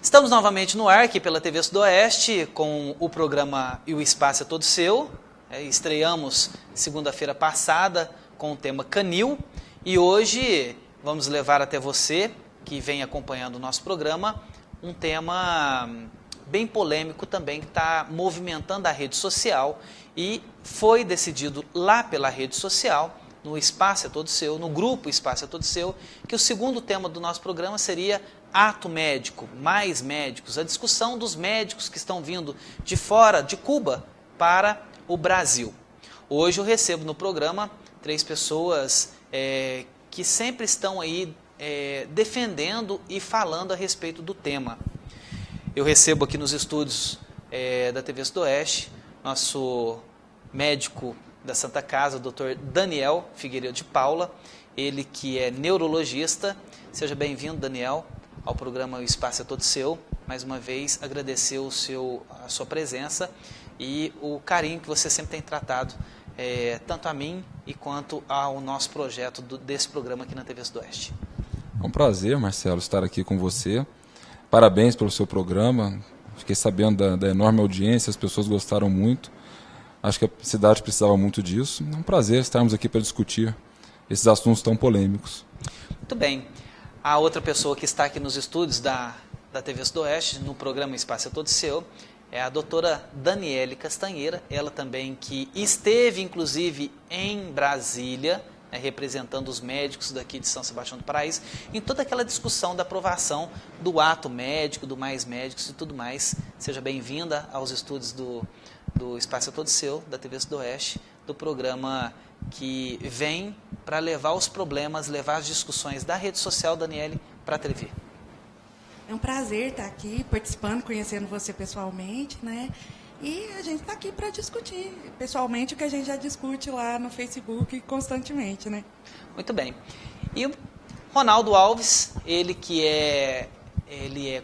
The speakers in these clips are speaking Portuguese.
Estamos novamente no ar aqui pela TV Sudoeste com o programa E o Espaço é Todo Seu. Estreamos segunda-feira passada com o tema Canil e hoje vamos levar até você, que vem acompanhando o nosso programa, um tema bem polêmico também que está movimentando a rede social e foi decidido lá pela rede social, no Espaço é Todo Seu, no grupo Espaço é Todo Seu, que o segundo tema do nosso programa seria ato médico, mais médicos, a discussão dos médicos que estão vindo de fora, de Cuba, para o Brasil. Hoje eu recebo no programa 3 pessoas que sempre estão aí defendendo e falando a respeito do tema. Eu recebo aqui nos estúdios da TV Sudoeste, nosso médico da Santa Casa, o Dr. Daniel Figueiredo de Paula, ele que é neurologista. Seja bem-vindo, Daniel, ao programa O Espaço é Todo Seu. Mais uma vez, agradecer a sua presença e o carinho que você sempre tem tratado, tanto a mim e quanto ao nosso projeto desse programa aqui na TV Sudoeste. É um prazer, Marcelo, estar aqui com você. Parabéns pelo seu programa. Fiquei sabendo da enorme audiência, as pessoas gostaram muito. Acho que a cidade precisava muito disso. É um prazer estarmos aqui para discutir esses assuntos tão polêmicos. Muito bem. A outra pessoa que está aqui nos estúdios da TV Sudoeste, no programa Espaço é Todo Seu, é a doutora Daniele Castanheira, ela também que esteve, inclusive, em Brasília, representando os médicos daqui de São Sebastião do Paraíso, em toda aquela discussão da aprovação do ato médico, do mais médicos e tudo mais. Seja bem-vinda aos estúdios do Espaço é Todo Seu, da TV Sudoeste, do programa que vem para levar os problemas, levar as discussões da rede social, Daniele, para a TV. É um prazer estar aqui participando, conhecendo você pessoalmente, né? E a gente está aqui para discutir pessoalmente o que a gente já discute lá no Facebook constantemente, né? Muito bem. E o Ronaldo Alves, ele é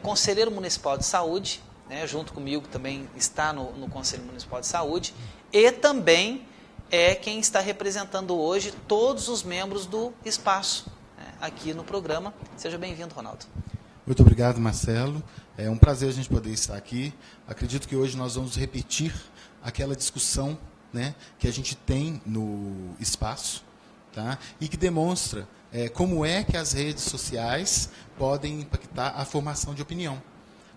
conselheiro municipal de saúde, né, junto comigo também está no Conselho Municipal de Saúde, e também é quem está representando hoje todos os membros do espaço, né, aqui no programa. Seja bem-vindo, Ronaldo. Muito obrigado, Marcelo. É um prazer a gente poder estar aqui. Acredito que hoje nós vamos repetir aquela discussão, né, que a gente tem no espaço, tá? E que demonstra como é que as redes sociais podem impactar a formação de opinião.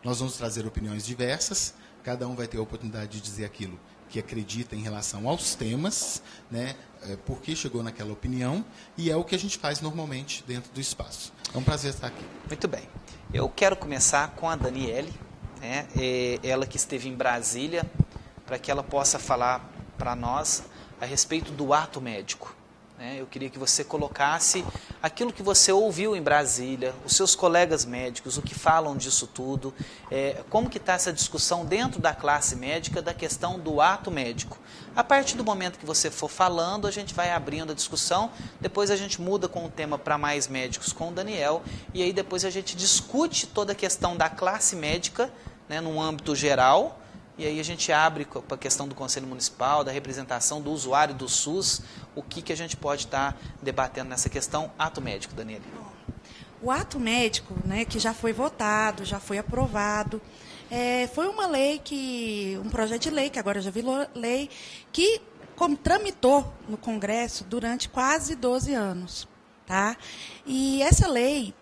Nós vamos trazer opiniões diversas, cada um vai ter a oportunidade de dizer aquilo que acredita em relação aos temas, né, por que chegou naquela opinião, e é o que a gente faz normalmente dentro do espaço. É um prazer estar aqui. Muito bem. Eu quero começar com a Daniele, né, ela que esteve em Brasília, para que ela possa falar para nós a respeito do ato médico. Eu queria que você colocasse aquilo que você ouviu em Brasília, os seus colegas médicos, o que falam disso tudo, como que está essa discussão dentro da classe médica da questão do ato médico. A partir do momento que você for falando, a gente vai abrindo a discussão, depois a gente muda com o tema para mais médicos com o Daniel, e aí depois a gente discute toda a questão da classe médica, né, num âmbito geral. E aí a gente abre para a questão do Conselho Municipal, da representação do usuário do SUS, o que a gente pode estar debatendo nessa questão ato médico, Daniela. O ato médico, né, que já foi votado, já foi aprovado, foi uma lei um projeto de lei, que agora já virou lei, que tramitou no Congresso durante quase 12 anos. Tá? E essa lei,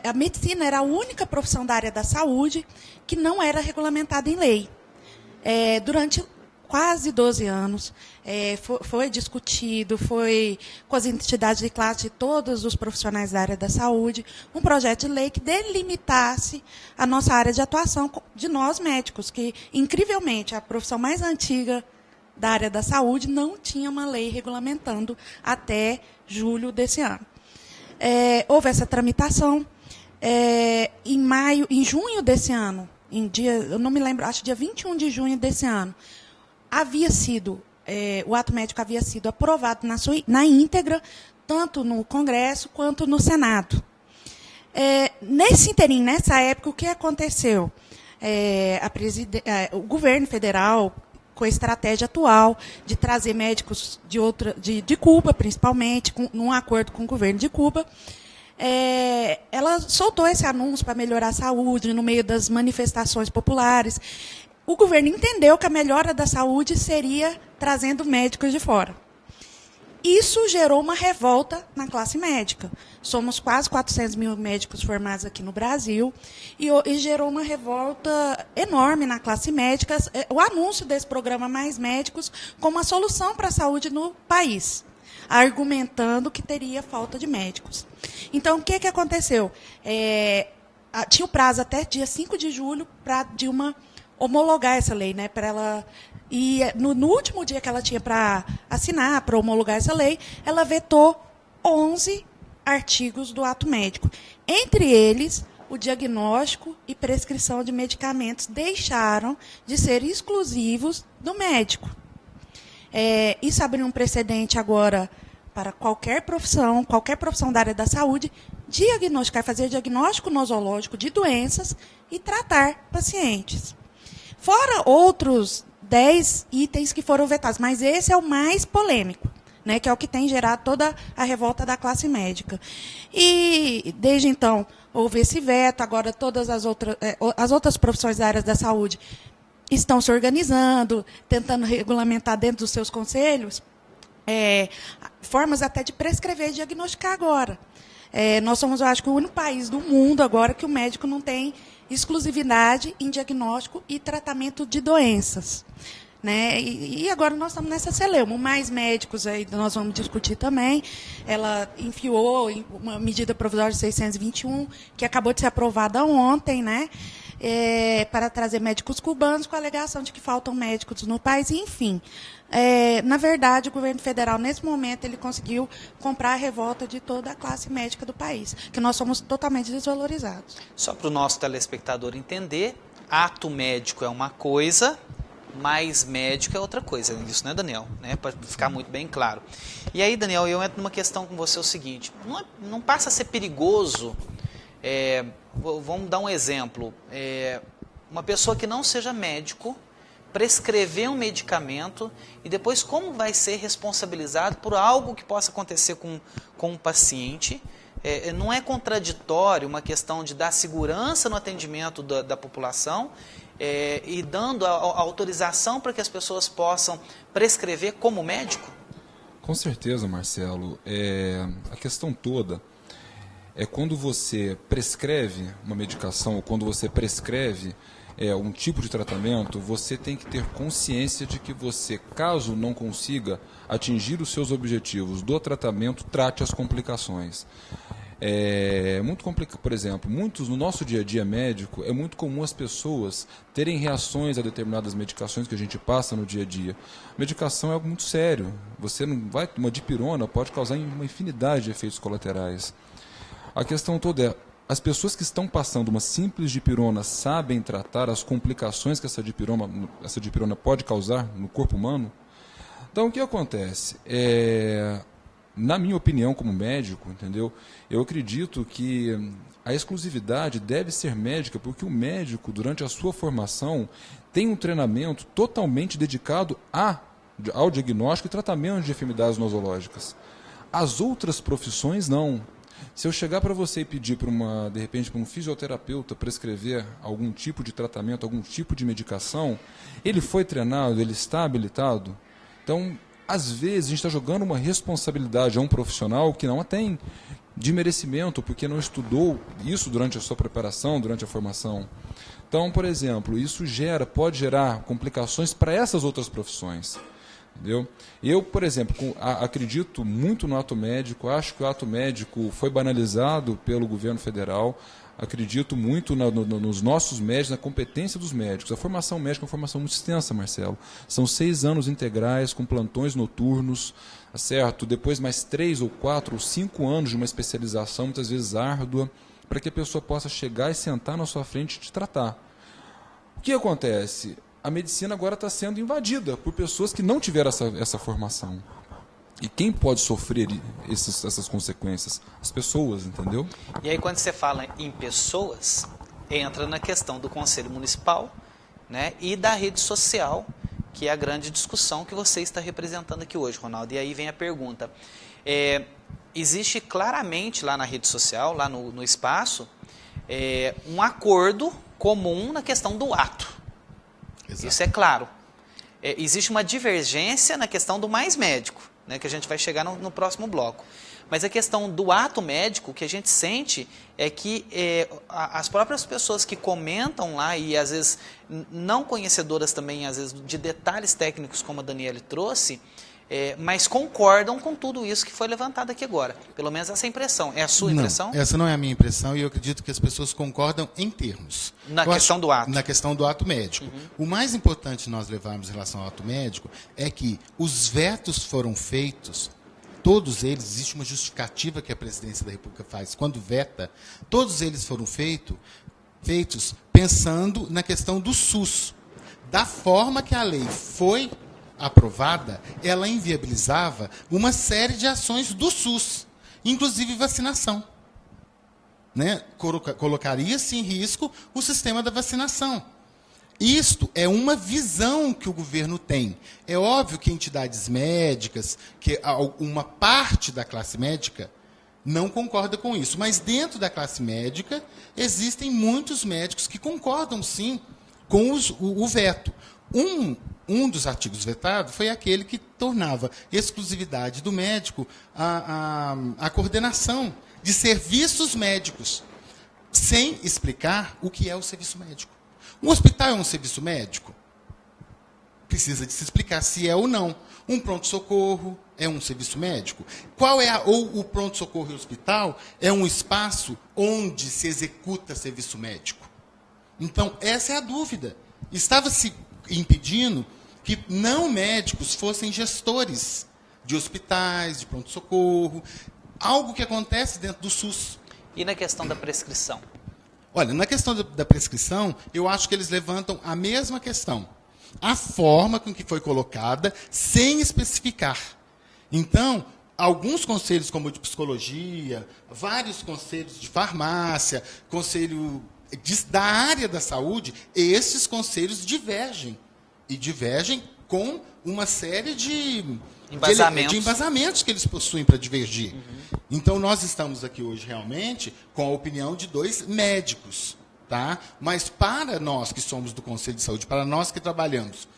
a medicina era a única profissão da área da saúde que não era regulamentada em lei. Durante quase 12 anos, foi discutido, foi com as entidades de classe de todos os profissionais da área da saúde, um projeto de lei que delimitasse a nossa área de atuação de nós médicos, que, incrivelmente, a profissão mais antiga da área da saúde não tinha uma lei regulamentando até julho desse ano. Houve essa tramitação. Em junho desse ano, eu não me lembro, acho dia 21 de junho desse ano, o ato médico havia sido aprovado na íntegra, tanto no Congresso quanto no Senado. Nesse interim, nessa época, o que aconteceu? O governo federal, com a estratégia atual de trazer médicos de Cuba, principalmente, num acordo com o governo de Cuba, ela soltou esse anúncio para melhorar a saúde no meio das manifestações populares. O governo entendeu que a melhora da saúde seria trazendo médicos de fora. Isso gerou uma revolta na classe médica. Somos quase 400 mil médicos formados aqui no Brasil e gerou uma revolta enorme na classe médica. O anúncio desse programa Mais Médicos como uma solução para a saúde no país, argumentando que teria falta de médicos. Então, o que aconteceu? Tinha o prazo até dia 5 de julho para Dilma homologar essa lei, né, para ela. E no último dia que ela tinha para assinar, para homologar essa lei, ela vetou 11 artigos do ato médico. Entre eles, o diagnóstico e prescrição de medicamentos deixaram de ser exclusivos do médico. Isso abriu um precedente agora para qualquer profissão da área da saúde, fazer diagnóstico nosológico de doenças e tratar pacientes. Fora outros 10 itens que foram vetados, mas esse é o mais polêmico, né, que é o que tem gerado toda a revolta da classe médica. E, desde então, houve esse veto, agora todas as outras profissões da área da saúde estão se organizando, tentando regulamentar dentro dos seus conselhos formas até de prescrever e diagnosticar agora. Nós somos, eu acho, o único país do mundo agora que o médico não tem exclusividade em diagnóstico e tratamento de doenças. Né? E agora nós estamos nessa celeuma. Mais médicos, aí nós vamos discutir também. Ela enfiou uma medida provisória de 621, que acabou de ser aprovada ontem, né? Para trazer médicos cubanos, com a alegação de que faltam médicos no país, enfim. Na verdade, o governo federal, nesse momento, ele conseguiu comprar a revolta de toda a classe médica do país, que nós somos totalmente desvalorizados. Só para o nosso telespectador entender, ato médico é uma coisa, mais médico é outra coisa. Isso, né, Daniel? Para ficar muito bem claro. E aí, Daniel, eu entro numa questão com você, o seguinte, não passa a ser perigoso, vamos dar um exemplo, uma pessoa que não seja médico prescrever um medicamento e depois como vai ser responsabilizado por algo que possa acontecer com um paciente. Não é contraditório uma questão de dar segurança no atendimento da população e dando a autorização para que as pessoas possam prescrever como médico? Com certeza, Marcelo. A questão toda é quando você prescreve uma medicação ou quando você prescreve um tipo de tratamento, você tem que ter consciência de que você, caso não consiga atingir os seus objetivos do tratamento, trate as complicações. Muito complicado, por exemplo, no nosso dia a dia médico, é muito comum as pessoas terem reações a determinadas medicações que a gente passa no dia a dia. Medicação é algo muito sério. Uma dipirona pode causar uma infinidade de efeitos colaterais. A questão toda as pessoas que estão passando uma simples dipirona sabem tratar as complicações que essa dipirona pode causar no corpo humano? Então, o que acontece? Na minha opinião como médico, entendeu? Eu acredito que a exclusividade deve ser médica, porque o médico, durante a sua formação, tem um treinamento totalmente dedicado ao diagnóstico e tratamento de enfermidades nosológicas. As outras profissões, não. Se eu chegar para você e pedir de repente para um fisioterapeuta prescrever algum tipo de tratamento, algum tipo de medicação, ele foi treinado, ele está habilitado? Então, às vezes, a gente está jogando uma responsabilidade a um profissional que não a tem, de merecimento, porque não estudou isso durante a sua preparação, durante a formação. Então, por exemplo, isso pode gerar complicações para essas outras profissões. Entendeu? Eu, por exemplo, acredito muito no ato médico, acho que o ato médico foi banalizado pelo governo federal, acredito muito nos nossos médicos, na competência dos médicos. A formação médica é uma formação muito extensa, Marcelo. São 6 anos integrais, com plantões noturnos, certo? Depois mais 3 ou 4 ou 5 anos de uma especialização, muitas vezes árdua, para que a pessoa possa chegar e sentar na sua frente e te tratar. O que acontece? A medicina agora está sendo invadida por pessoas que não tiveram essa formação. E quem pode sofrer essas consequências? As pessoas, entendeu? E aí, quando você fala em pessoas, entra na questão do Conselho Municipal, né, e da rede social, que é a grande discussão que você está representando aqui hoje, Ronaldo. E aí vem a pergunta. existe claramente lá na rede social, lá no espaço, um acordo comum na questão do ato. Exato. Isso é claro. Existe uma divergência na questão do mais médico, né, que a gente vai chegar no próximo bloco. Mas a questão do ato médico, o que a gente sente é que as próprias pessoas que comentam lá, e às vezes não conhecedoras também, às vezes de detalhes técnicos, como a Daniele trouxe, mas concordam com tudo isso que foi levantado aqui agora. Pelo menos essa impressão. É a sua impressão? Não, essa não é a minha impressão, e eu acredito que as pessoas concordam em termos. Na questão do ato. Na questão do ato médico. O mais importante nós levarmos em relação ao ato médico é que os vetos foram feitos, todos eles, existe uma justificativa que a Presidência da República faz quando veta, todos eles foram feitos pensando na questão do SUS. Da forma que a lei foi aprovada, ela inviabilizava uma série de ações do SUS, inclusive vacinação. Né? Colocaria-se em risco o sistema da vacinação. Isto é uma visão que o governo tem. É óbvio que entidades médicas, que uma parte da classe médica não concorda com isso, mas dentro da classe médica existem muitos médicos que concordam, sim, com o veto. Um dos artigos vetados foi aquele que tornava exclusividade do médico a coordenação de serviços médicos, sem explicar o que é o serviço médico. Um hospital é um serviço médico? Precisa de se explicar se é ou não. Um pronto-socorro é um serviço médico? Ou o pronto-socorro e o hospital é um espaço onde se executa serviço médico? Então, essa é a dúvida. Estava se impedindo que não médicos fossem gestores de hospitais, de pronto-socorro, algo que acontece dentro do SUS. E na questão da prescrição? Olha, na questão da prescrição, eu acho que eles levantam a mesma questão. A forma com que foi colocada, sem especificar. Então, alguns conselhos, como o de psicologia, vários conselhos de farmácia, conselho da área da saúde, esses conselhos divergem. E divergem com uma série de embasamentos que eles possuem para divergir. Então, nós estamos aqui hoje, realmente, com a opinião de 2 médicos. Tá? Mas, para nós que somos do Conselho de Saúde, para nós que trabalhamos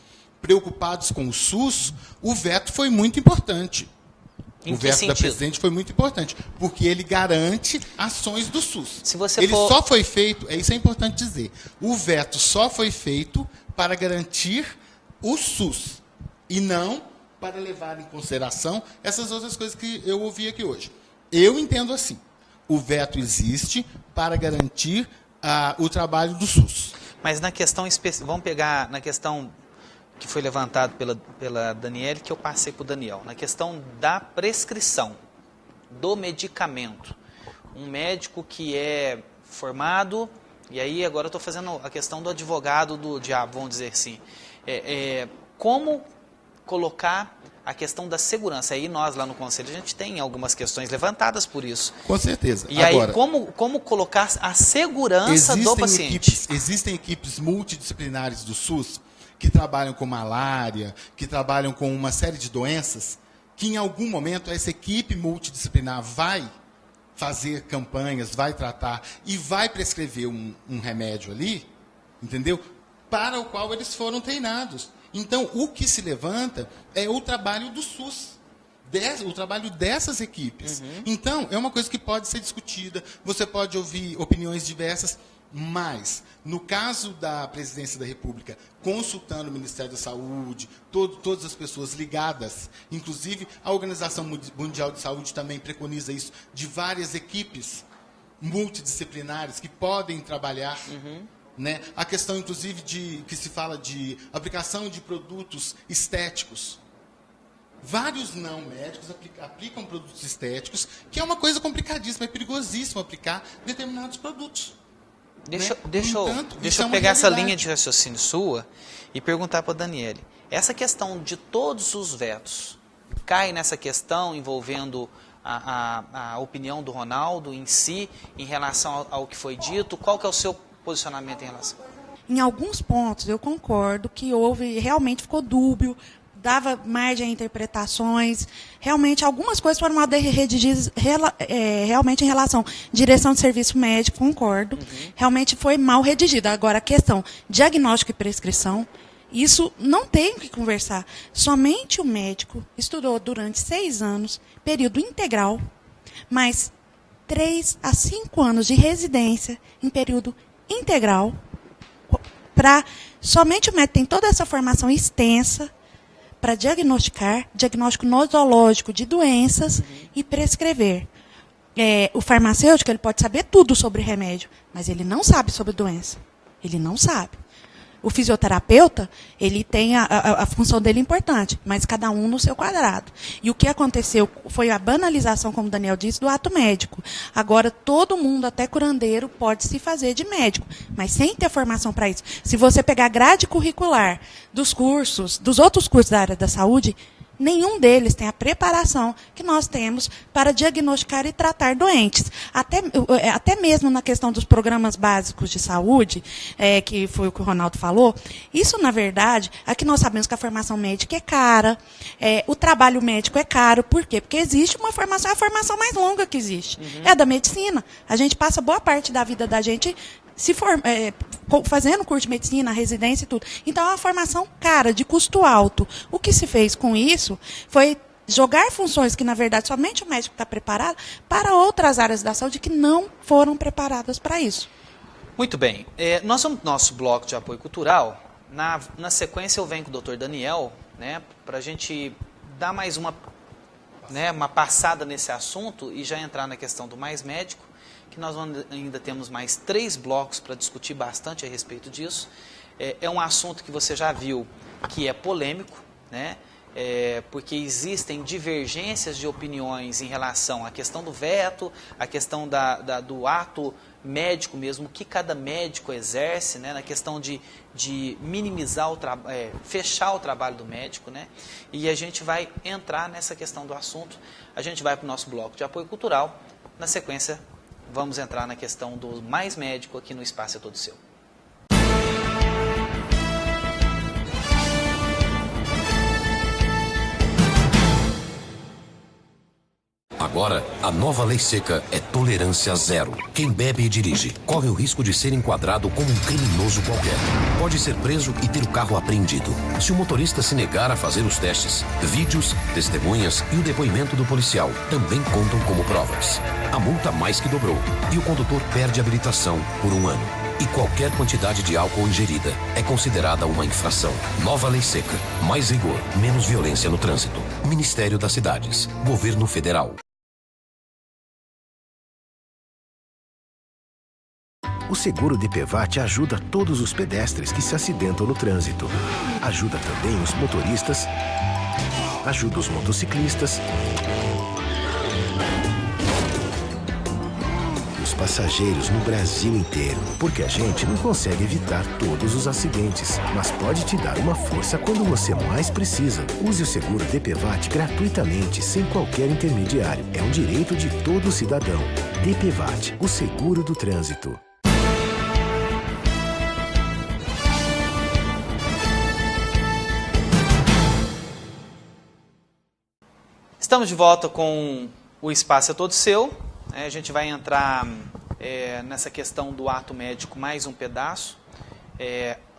preocupados com o SUS, o veto foi muito importante. O veto da presidente foi muito importante, porque ele garante ações do SUS. Só foi feito, isso é importante dizer, o veto só foi feito para garantir o SUS, e não para levar em consideração essas outras coisas que eu ouvi aqui hoje. Eu entendo assim, o veto existe para garantir o trabalho do SUS. Mas na questão específica, vamos pegar na questão que foi levantado pela Daniele, que eu passei para o Daniel, na questão da prescrição do medicamento. Um médico que é formado, e aí agora eu estou fazendo a questão do advogado do diabo, vamos dizer assim. Como colocar a questão da segurança? Aí nós lá no Conselho, a gente tem algumas questões levantadas por isso. Com certeza. E agora, aí, como colocar a segurança do paciente? Existem equipes multidisciplinares do SUS que trabalham com malária, que trabalham com uma série de doenças, que em algum momento essa equipe multidisciplinar vai fazer campanhas, vai tratar e vai prescrever um remédio ali, entendeu? Para o qual eles foram treinados. Então, o que se levanta é o trabalho do SUS, o trabalho dessas equipes. Então, é uma coisa que pode ser discutida, você pode ouvir opiniões diversas, mas, no caso da Presidência da República, consultando o Ministério da Saúde, todas as pessoas ligadas, inclusive a Organização Mundial de Saúde também preconiza isso, de várias equipes multidisciplinares que podem trabalhar. Né? A questão, inclusive, que se fala de aplicação de produtos estéticos. Vários não médicos aplicam produtos estéticos, que é uma coisa complicadíssima, é perigosíssimo aplicar determinados produtos. Deixa eu pegar essa linha de raciocínio sua e perguntar para a Daniele. Essa questão de todos os vetos cai nessa questão envolvendo a opinião do Ronaldo em si, em relação ao que foi dito? Qual que é o seu posicionamento em relação? Em alguns pontos eu concordo que realmente ficou dúbio dava margem a interpretações. Realmente, algumas coisas foram mal redigidas realmente em relação à direção de serviço médico, concordo. Realmente foi mal redigida. Agora, a questão diagnóstico e prescrição, isso não tem o que conversar. Somente o médico estudou durante 6 anos, período integral, mais 3 a 5 anos de residência em período integral, somente o médico tem toda essa formação extensa para diagnóstico nosológico de doenças e prescrever. O farmacêutico ele pode saber tudo sobre remédio, mas ele não sabe sobre doença. Ele não sabe. O fisioterapeuta, ele tem a função dele importante, mas cada um no seu quadrado. E o que aconteceu foi a banalização, como o Daniel disse, do ato médico. Agora, todo mundo, até curandeiro, pode se fazer de médico, mas sem ter formação para isso. Se você pegar a grade curricular dos outros cursos da área da saúde, nenhum deles tem a preparação que nós temos para diagnosticar e tratar doentes. Até mesmo na questão dos programas básicos de saúde, que foi o que o Ronaldo falou, isso, na verdade, aqui nós sabemos que a formação médica é cara, o trabalho médico é caro. Por quê? Porque existe uma formação, a formação mais longa que existe. É a da medicina. A gente passa boa parte da vida da gente fazendo curso de medicina, residência e tudo. Então, é uma formação cara, de custo alto. O que se fez com isso foi jogar funções que, na verdade, somente o médico está preparado para outras áreas da saúde que não foram preparadas para isso. Muito bem. Nós vamos para o nosso bloco de apoio cultural. Na sequência, eu venho com o Dr. Daniel, né, para a gente dar mais uma passada nesse assunto e já entrar na questão do Mais Médico, que nós ainda temos mais 3 blocos para discutir bastante a respeito disso. É um assunto que você já viu que é polêmico, né? Porque existem divergências de opiniões em relação à questão do veto, à questão do ato médico mesmo, que cada médico exerce, né? Na questão de minimizar fechar o trabalho do médico, né? E a gente vai entrar nessa questão do assunto. A gente vai para o nosso bloco de apoio cultural. Na sequência, vamos entrar na questão do Mais Médico aqui no Espaço é Todo Seu. Agora, a nova lei seca é tolerância zero. Quem bebe e dirige corre o risco de ser enquadrado como um criminoso qualquer. Pode ser preso e ter o carro apreendido. Se o motorista se negar a fazer os testes, vídeos, testemunhas e o depoimento do policial também contam como provas. A multa mais que dobrou e o condutor perde a habilitação por 1 ano. E qualquer quantidade de álcool ingerida é considerada uma infração. Nova lei seca. Mais rigor, menos violência no trânsito. Ministério das Cidades. Governo Federal. O seguro DPVAT ajuda todos os pedestres que se acidentam no trânsito. Ajuda também os motoristas, ajuda os motociclistas, os passageiros no Brasil inteiro. Porque a gente não consegue evitar todos os acidentes, mas pode te dar uma força quando você mais precisa. Use o seguro DPVAT gratuitamente, sem qualquer intermediário. É um direito de todo cidadão. DPVAT, o seguro do trânsito. Estamos de volta com o Espaço é Todo Seu. A gente vai entrar nessa questão do ato médico mais um pedaço,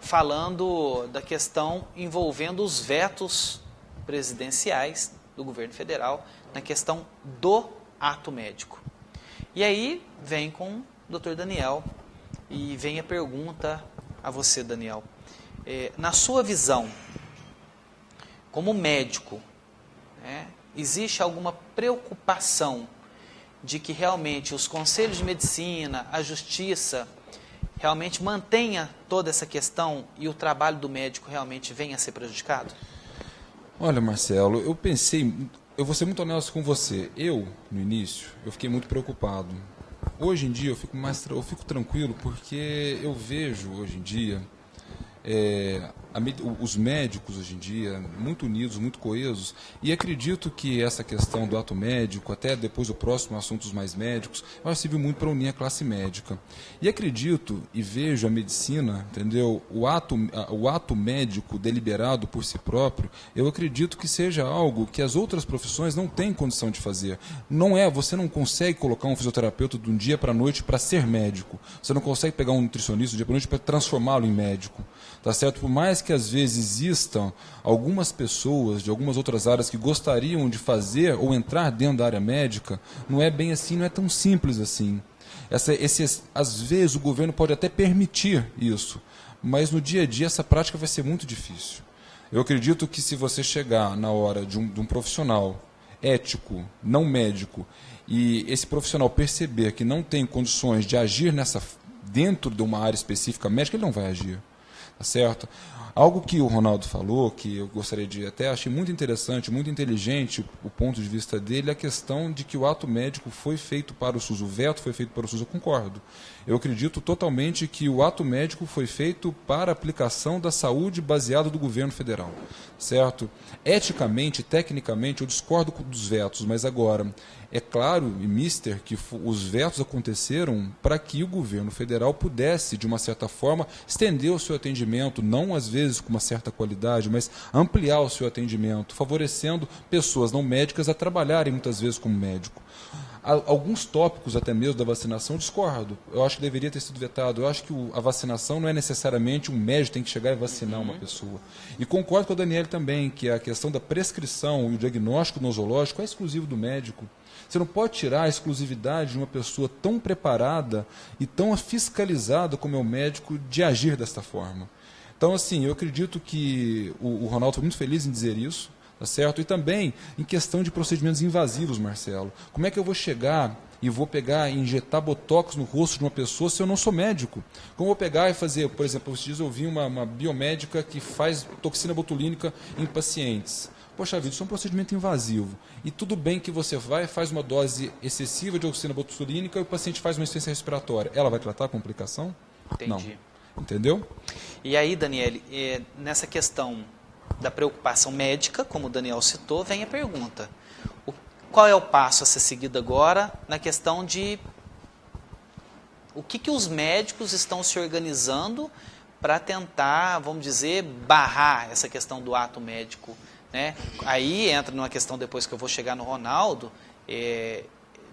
falando da questão envolvendo os vetos presidenciais do governo federal na questão do ato médico. E aí vem com o Dr. Daniel e vem a pergunta a você, Daniel. Na sua visão, como médico, existe alguma preocupação de que realmente os conselhos de medicina, a justiça, realmente mantenha toda essa questão e o trabalho do médico realmente venha a ser prejudicado? Olha, Marcelo, eu vou ser muito honesto com você. No início, eu fiquei muito preocupado. Hoje em dia, eu fico tranquilo porque eu vejo, hoje em dia, os médicos hoje em dia, muito unidos, muito coesos, e acredito que essa questão do ato médico, até depois o próximo assunto dos mais médicos, vai servir muito para unir a classe médica. E acredito e vejo a medicina, entendeu? O ato médico deliberado por si próprio, eu acredito que seja algo que as outras profissões não têm condição de fazer. Você não consegue colocar um fisioterapeuta de um dia para a noite para ser médico. Você não consegue pegar um nutricionista de um dia para a noite para transformá-lo em médico. Tá certo? Por mais que às vezes existam algumas pessoas de algumas outras áreas que gostariam de fazer ou entrar dentro da área médica, não é bem assim, não é tão simples assim. Às vezes o governo pode até permitir isso, mas no dia a dia essa prática vai ser muito difícil. Eu acredito que se você chegar na hora de um profissional ético, não médico, e esse profissional perceber que não tem condições de agir dentro de uma área específica médica, ele não vai agir. Tá certo? Algo que o Ronaldo falou, que eu gostaria de até achei muito interessante, muito inteligente o ponto de vista dele, é a questão de que o ato médico foi feito para o SUS, o veto foi feito para o SUS, eu concordo. Eu acredito totalmente que o ato médico foi feito para a aplicação da saúde baseada do governo federal, certo? Eticamente, tecnicamente, eu discordo dos vetos, mas agora, é claro, e mister, que os vetos aconteceram para que o governo federal pudesse, de uma certa forma, estender o seu atendimento, não às vezes com uma certa qualidade, mas ampliar o seu atendimento, favorecendo pessoas não médicas a trabalharem muitas vezes como médico. Alguns tópicos até mesmo da vacinação eu discordo. Eu acho que deveria ter sido vetado. Eu acho que a vacinação não é necessariamente um médico tem que chegar e vacinar uma pessoa. E concordo com a Daniele também, que a questão da prescrição e o diagnóstico nosológico é exclusivo do médico. Você não pode tirar a exclusividade de uma pessoa tão preparada e tão fiscalizada como é o médico de agir desta forma. Então, assim, eu acredito que o Ronaldo foi muito feliz em dizer isso. Tá certo? E também em questão de procedimentos invasivos, Marcelo. Como é que eu vou chegar e vou pegar e injetar botox no rosto de uma pessoa se eu não sou médico? Como eu vou pegar e fazer, por exemplo, esses dias eu vi uma biomédica que faz toxina botulínica em pacientes. Poxa vida, isso é um procedimento invasivo. E tudo bem que você faz uma dose excessiva de toxina botulínica e o paciente faz uma insuficiência respiratória. Ela vai tratar a complicação? Entendi. Não. Entendeu? E aí, Daniele, nessa questão da preocupação médica, como o Daniel citou, vem a pergunta. Qual é o passo a ser seguido agora na questão de o que os médicos estão se organizando para tentar, vamos dizer, barrar essa questão do ato médico, né? Aí entra numa questão, depois que eu vou chegar no Ronaldo,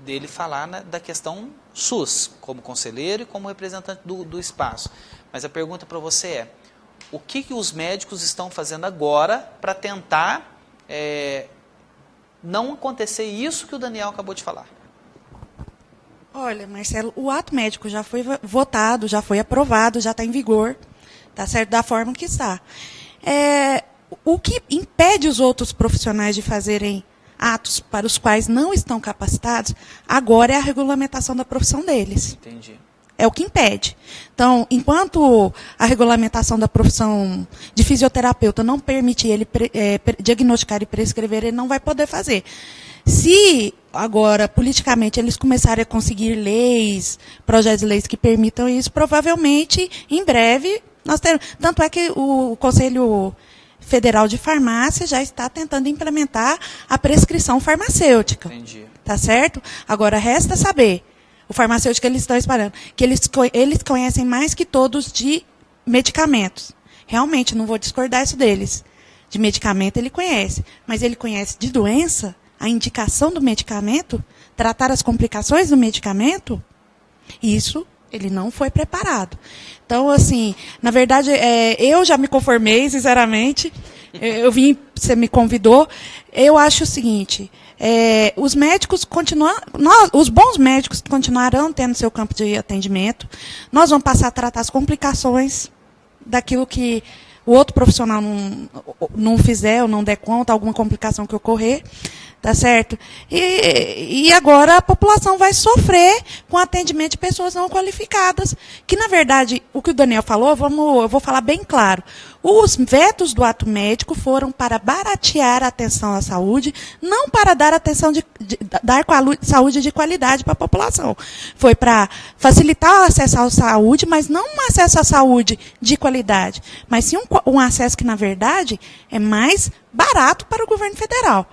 dele falar da questão SUS, como conselheiro e como representante do espaço. Mas a pergunta para você é, o que os médicos estão fazendo agora para tentar não acontecer isso que o Daniel acabou de falar? Olha, Marcelo, o ato médico já foi votado, já foi aprovado, já está em vigor, tá certo? Da forma que está. O que impede os outros profissionais de fazerem atos para os quais não estão capacitados, agora é a regulamentação da profissão deles. Entendi. É o que impede. Então, enquanto a regulamentação da profissão de fisioterapeuta não permite ele diagnosticar e prescrever, ele não vai poder fazer. Se agora, politicamente, eles começarem a conseguir leis, projetos de leis que permitam isso, provavelmente, em breve, nós teremos. Tanto é que o Conselho Federal de Farmácia já está tentando implementar a prescrição farmacêutica. Entendi. Tá certo? Agora, resta saber. O farmacêutico eles estão esperando, que eles conhecem mais que todos de medicamentos. Realmente, não vou discordar isso deles. De medicamento ele conhece, mas ele conhece de doença, a indicação do medicamento, tratar as complicações do medicamento, isso ele não foi preparado. Então, assim, na verdade, eu já me conformei, sinceramente. Eu vim, você me convidou. Eu acho o seguinte, os médicos os bons médicos continuarão tendo seu campo de atendimento. Nós vamos passar a tratar as complicações daquilo que o outro profissional não fizer ou não der conta, alguma complicação que ocorrer, tá certo? E agora a população vai sofrer com atendimento de pessoas não qualificadas, que, na verdade, o que o Daniel falou, eu vou falar bem claro. Os vetos do ato médico foram para baratear a atenção à saúde, não para dar atenção dar saúde de qualidade para a população. Foi para facilitar o acesso à saúde, mas não um acesso à saúde de qualidade, mas sim um acesso que, na verdade, é mais barato para o governo federal.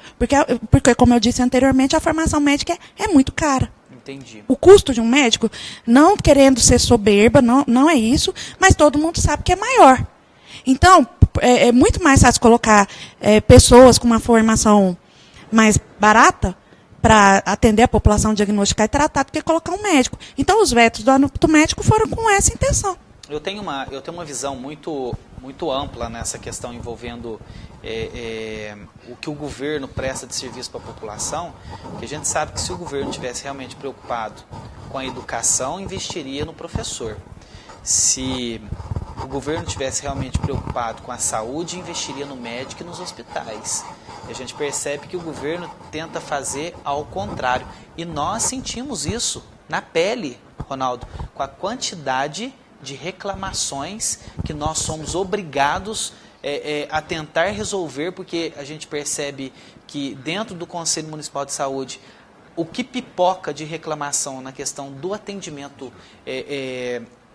Porque, como eu disse anteriormente, a formação médica é muito cara. Entendi. O custo de um médico, não querendo ser soberba, não é isso, mas todo mundo sabe que é maior. Então, é muito mais fácil colocar pessoas com uma formação mais barata para atender a população, diagnosticar e tratar, do que colocar um médico. Então, os vetos do ato médico foram com essa intenção. Eu tenho uma visão muito ampla nessa questão envolvendo o que o governo presta de serviço para a população, porque a gente sabe que se o governo estivesse realmente preocupado com a educação, investiria no professor. Se o governo estivesse realmente preocupado com a saúde, investiria no médico e nos hospitais. E a gente percebe que o governo tenta fazer ao contrário. E nós sentimos isso na pele, Ronaldo, com a quantidade de reclamações que nós somos obrigados a tentar resolver, porque a gente percebe que dentro do Conselho Municipal de Saúde, o que pipoca de reclamação na questão do atendimento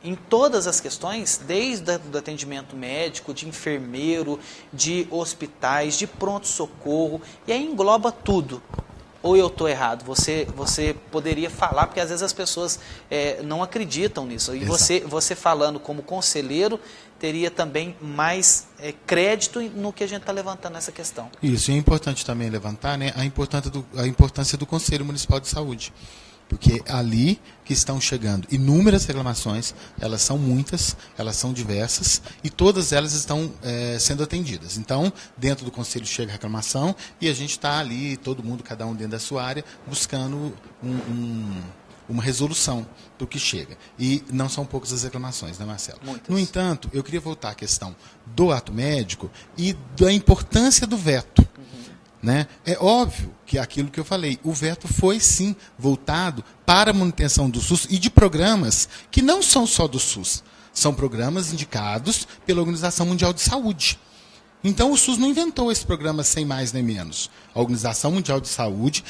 em todas as questões, desde o atendimento médico, de enfermeiro, de hospitais, de pronto-socorro, e aí engloba tudo. Ou eu estou errado? Você poderia falar, porque às vezes as pessoas não acreditam nisso. E você falando como conselheiro, teria também mais crédito no que a gente está levantando nessa questão. Isso, e é importante também levantar, né, a importância do Conselho Municipal de Saúde. Porque é ali que estão chegando inúmeras reclamações, elas são muitas, elas são diversas, e todas elas estão sendo atendidas. Então, dentro do Conselho chega a reclamação, e a gente está ali, todo mundo, cada um dentro da sua área, buscando uma resolução do que chega. E não são poucas as reclamações, né, Marcelo? Muitas. No entanto, eu queria voltar à questão do ato médico e da importância do veto. Né? É óbvio que aquilo que eu falei, o veto foi sim voltado para a manutenção do SUS e de programas que não são só do SUS, são programas indicados pela Organização Mundial de Saúde. Então o SUS não inventou esse programa sem mais nem menos. A Organização Mundial de Saúde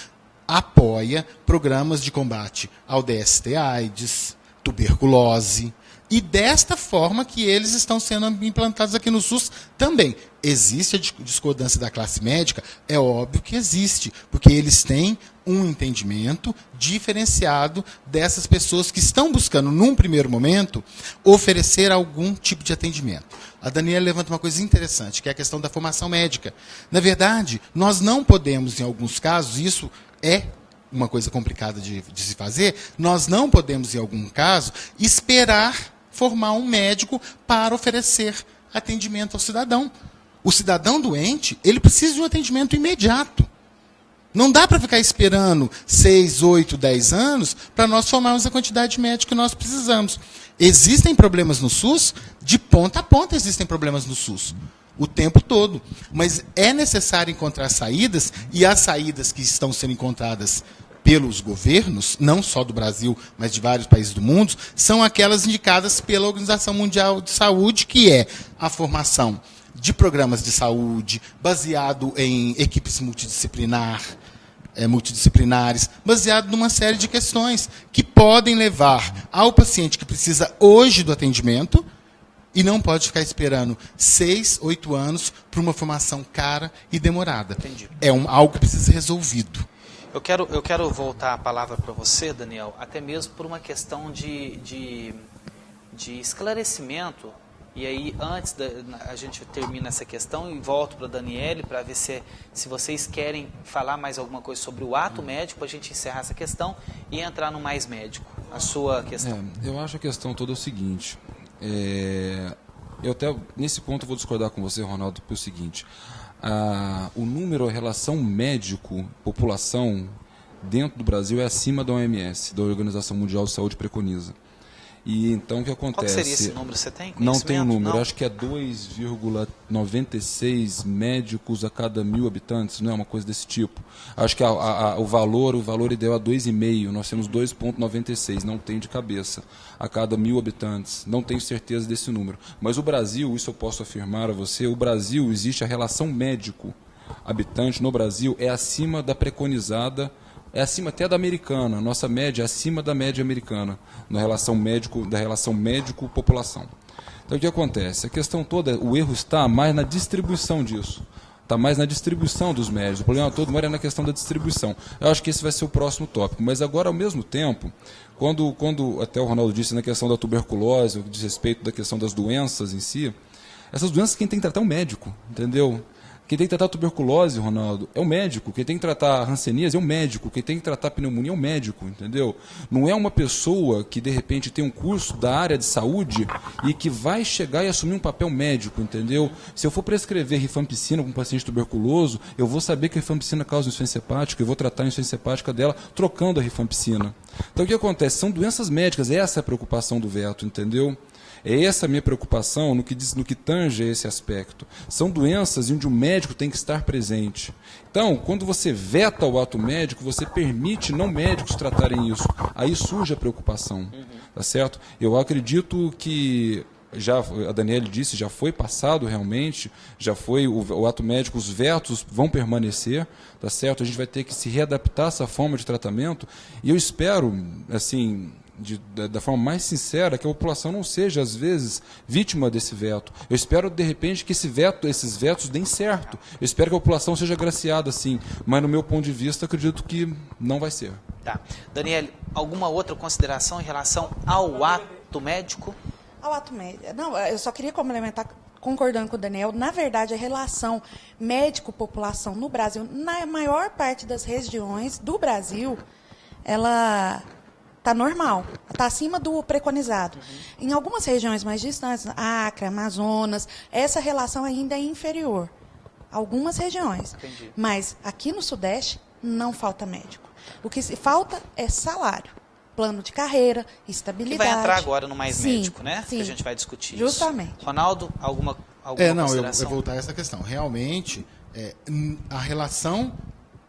apoia programas de combate ao DST, AIDS, tuberculose, e desta forma que eles estão sendo implantados aqui no SUS também. Existe a discordância da classe médica? É óbvio que existe, porque eles têm um entendimento diferenciado dessas pessoas que estão buscando, num primeiro momento, oferecer algum tipo de atendimento. A Daniela levanta uma coisa interessante, que é a questão da formação médica. Na verdade, nós não podemos, em alguns casos, isso é uma coisa complicada de se fazer, nós não podemos, em algum caso, esperar formar um médico para oferecer atendimento ao cidadão. O cidadão doente, ele precisa de um atendimento imediato. Não dá para ficar esperando 6, 8, 10 anos para nós formarmos a quantidade de médicos que nós precisamos. Existem problemas no SUS, de ponta a ponta existem problemas no SUS, o tempo todo. Mas é necessário encontrar saídas, e as saídas que estão sendo encontradas pelos governos, não só do Brasil, mas de vários países do mundo, são aquelas indicadas pela Organização Mundial de Saúde, que é a formação de programas de saúde, baseado em equipes multidisciplinares, baseado numa série de questões que podem levar ao paciente que precisa hoje do atendimento e não pode ficar esperando 6, 8 anos para uma formação cara e demorada. Entendi. É algo que precisa ser resolvido. Eu quero voltar a palavra para você, Daniel, até mesmo por uma questão de esclarecimento. E aí, antes a gente termina essa questão e volto para a Daniele para ver se vocês querem falar mais alguma coisa sobre o ato médico, para a gente encerrar essa questão e entrar no mais médico. A sua questão. Eu acho a questão toda é o seguinte. Eu até, nesse ponto, eu vou discordar com você, Ronaldo, pelo seguinte. O número, a relação médico-população dentro do Brasil é acima da OMS, da Organização Mundial de Saúde preconiza. E então o que acontece? Qual que seria esse número? Você tem Não tenho o número, Não? acho que é 2,96 médicos a cada 1.000 habitantes, não é uma coisa desse tipo. Acho que o valor ideal é 2,5, nós temos 2,96, não tenho de cabeça, a cada 1.000 habitantes, não tenho certeza desse número. Mas o Brasil, isso eu posso afirmar a você, o Brasil, existe a relação médico-habitante no Brasil, é acima da preconizada, é acima até da americana. Nossa média é acima da média americana da relação médico-população. Então o que acontece? A questão toda, o erro está mais na distribuição disso. Está mais na distribuição dos médicos. O problema todo é na questão da distribuição. Eu acho que esse vai ser o próximo tópico. Mas agora, ao mesmo tempo, quando até o Ronaldo disse na questão da tuberculose, diz respeito da questão das doenças em si, essas doenças quem tem que tratar é o médico, entendeu? Quem tem que tratar a tuberculose, Ronaldo, é o médico. Quem tem que tratar a hanseníase é o médico. Quem tem que tratar a pneumonia é o médico, entendeu? Não é uma pessoa que, de repente, tem um curso da área de saúde e que vai chegar e assumir um papel médico, entendeu? Se eu for prescrever rifampicina para um paciente tuberculoso, eu vou saber que a rifampicina causa insuficiência hepática, eu vou tratar a insuficiência hepática dela trocando a rifampicina. Então, o que acontece? São doenças médicas, essa é a preocupação do veto, entendeu? É essa a minha preocupação no que tange a esse aspecto. São doenças onde o médico tem que estar presente. Então, quando você veta o ato médico, você permite não médicos tratarem isso. Aí surge a preocupação, tá certo? Eu acredito que, a Daniele disse, já foi passado realmente, já foi o ato médico, os vetos vão permanecer, tá certo? A gente vai ter que se readaptar a essa forma de tratamento. E eu espero, assim, da forma mais sincera, que a população não seja, às vezes, vítima desse veto. Eu espero, de repente, que esses vetos deem certo. Eu espero que a população seja agraciada, sim. Mas, no meu ponto de vista, acredito que não vai ser. Tá. Daniele, alguma outra consideração em relação ao ato médico? Ao ato médico. Não, eu só queria complementar, concordando com o Daniel, na verdade, a relação médico-população no Brasil, na maior parte das regiões do Brasil, ela está normal, está acima do preconizado. Em algumas regiões mais distantes, Acre, Amazonas, essa relação ainda é inferior. Algumas regiões. Entendi. Mas aqui no Sudeste não falta médico. O que falta é salário, plano de carreira, estabilidade. Que vai entrar agora no Mais Sim, Médico, né? sim. Que a gente vai discutir Justamente. isso. Ronaldo, alguma consideração? Eu voltar a essa questão. Realmente, a relação,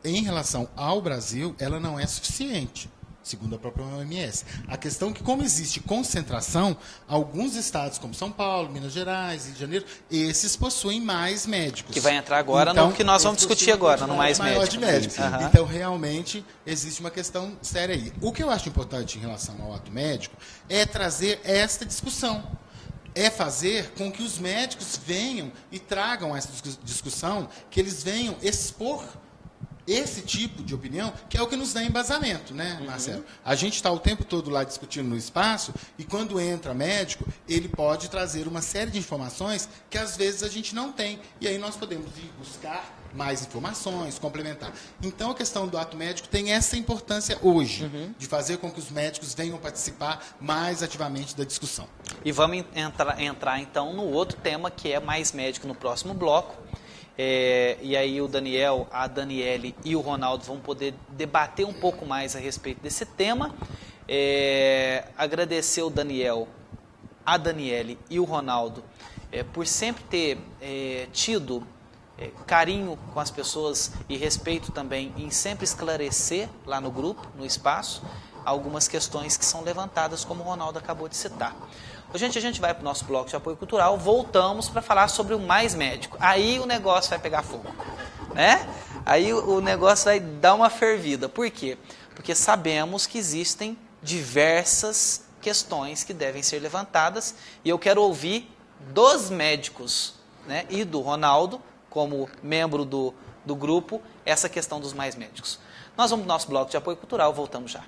em relação ao Brasil, ela não é suficiente, segundo a própria OMS. A questão é que, como existe concentração, alguns estados, como São Paulo, Minas Gerais, Rio de Janeiro, esses possuem mais médicos. Que vai entrar agora no que nós vamos discutir agora, no Mais Médico. Uhum. Então, realmente, existe uma questão séria aí. O que eu acho importante em relação ao ato médico é trazer esta discussão. É fazer com que os médicos venham e tragam essa discussão, que eles venham expor esse tipo de opinião, que é o que nos dá embasamento, né, Marcelo? A gente está o tempo todo lá discutindo no espaço, e quando entra médico, ele pode trazer uma série de informações que às vezes a gente não tem. E aí nós podemos ir buscar mais informações, complementar. Então a questão do ato médico tem essa importância hoje, de fazer com que os médicos venham participar mais ativamente da discussão. E vamos entrar então no outro tema, que é Mais Médico, no próximo bloco. E aí o Daniel, a Daniele e o Ronaldo vão poder debater um pouco mais a respeito desse tema. Agradecer o Daniel, a Daniele e o Ronaldo por sempre ter tido carinho com as pessoas e respeito também em sempre esclarecer lá no grupo, no espaço, algumas questões que são levantadas, como o Ronaldo acabou de citar. Gente, a gente vai para o nosso bloco de apoio cultural, voltamos para falar sobre o Mais Médico. Aí o negócio vai pegar fogo, né? Aí o negócio vai dar uma fervida. Por quê? Porque sabemos que existem diversas questões que devem ser levantadas, e eu quero ouvir dos médicos, né, e do Ronaldo, como membro do grupo, essa questão dos Mais Médicos. Nós vamos para o nosso bloco de apoio cultural, voltamos já.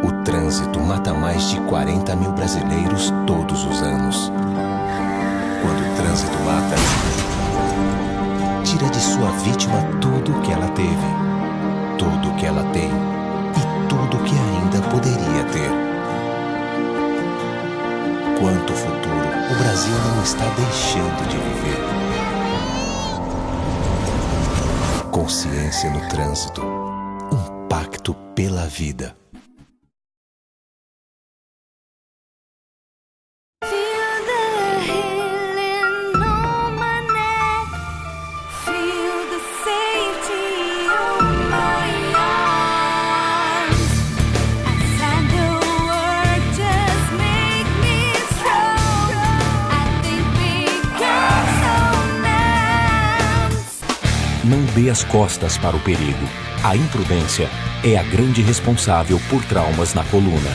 O trânsito mata mais de 40 mil brasileiros todos os anos. Quando o trânsito mata, tira de sua vítima tudo o que ela teve, tudo o que ela tem e tudo o que ainda poderia ter. Quanto futuro o Brasil não está deixando de viver. consciência no trânsito. Um pacto pela vida. Não dê as costas para o perigo. A imprudência é a grande responsável por traumas na coluna.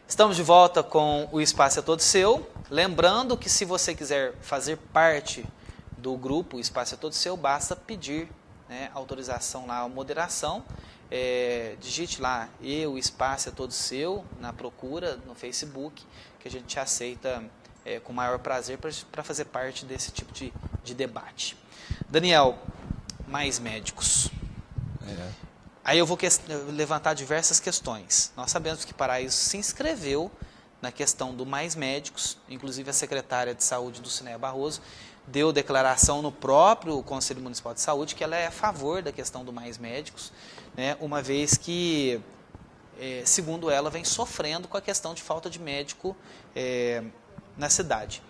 Estamos de volta com o Espaço é Todo Seu. Lembrando que se você quiser fazer parte do grupo O Espaço é Todo Seu, basta pedir, né, autorização lá, a moderação. Digite lá, o Espaço é Todo Seu, na procura, no Facebook, que a gente te aceita com o maior prazer para fazer parte desse tipo de debate. Daniel, mais médicos. Aí eu vou levantar diversas questões. Nós sabemos que Paraíso se inscreveu na questão do mais médicos, inclusive a secretária de Saúde do Cineia Barroso deu declaração no próprio Conselho Municipal de Saúde que ela é a favor da questão do mais médicos, né, uma vez que, segundo ela, vem sofrendo com a questão de falta de médico na cidade.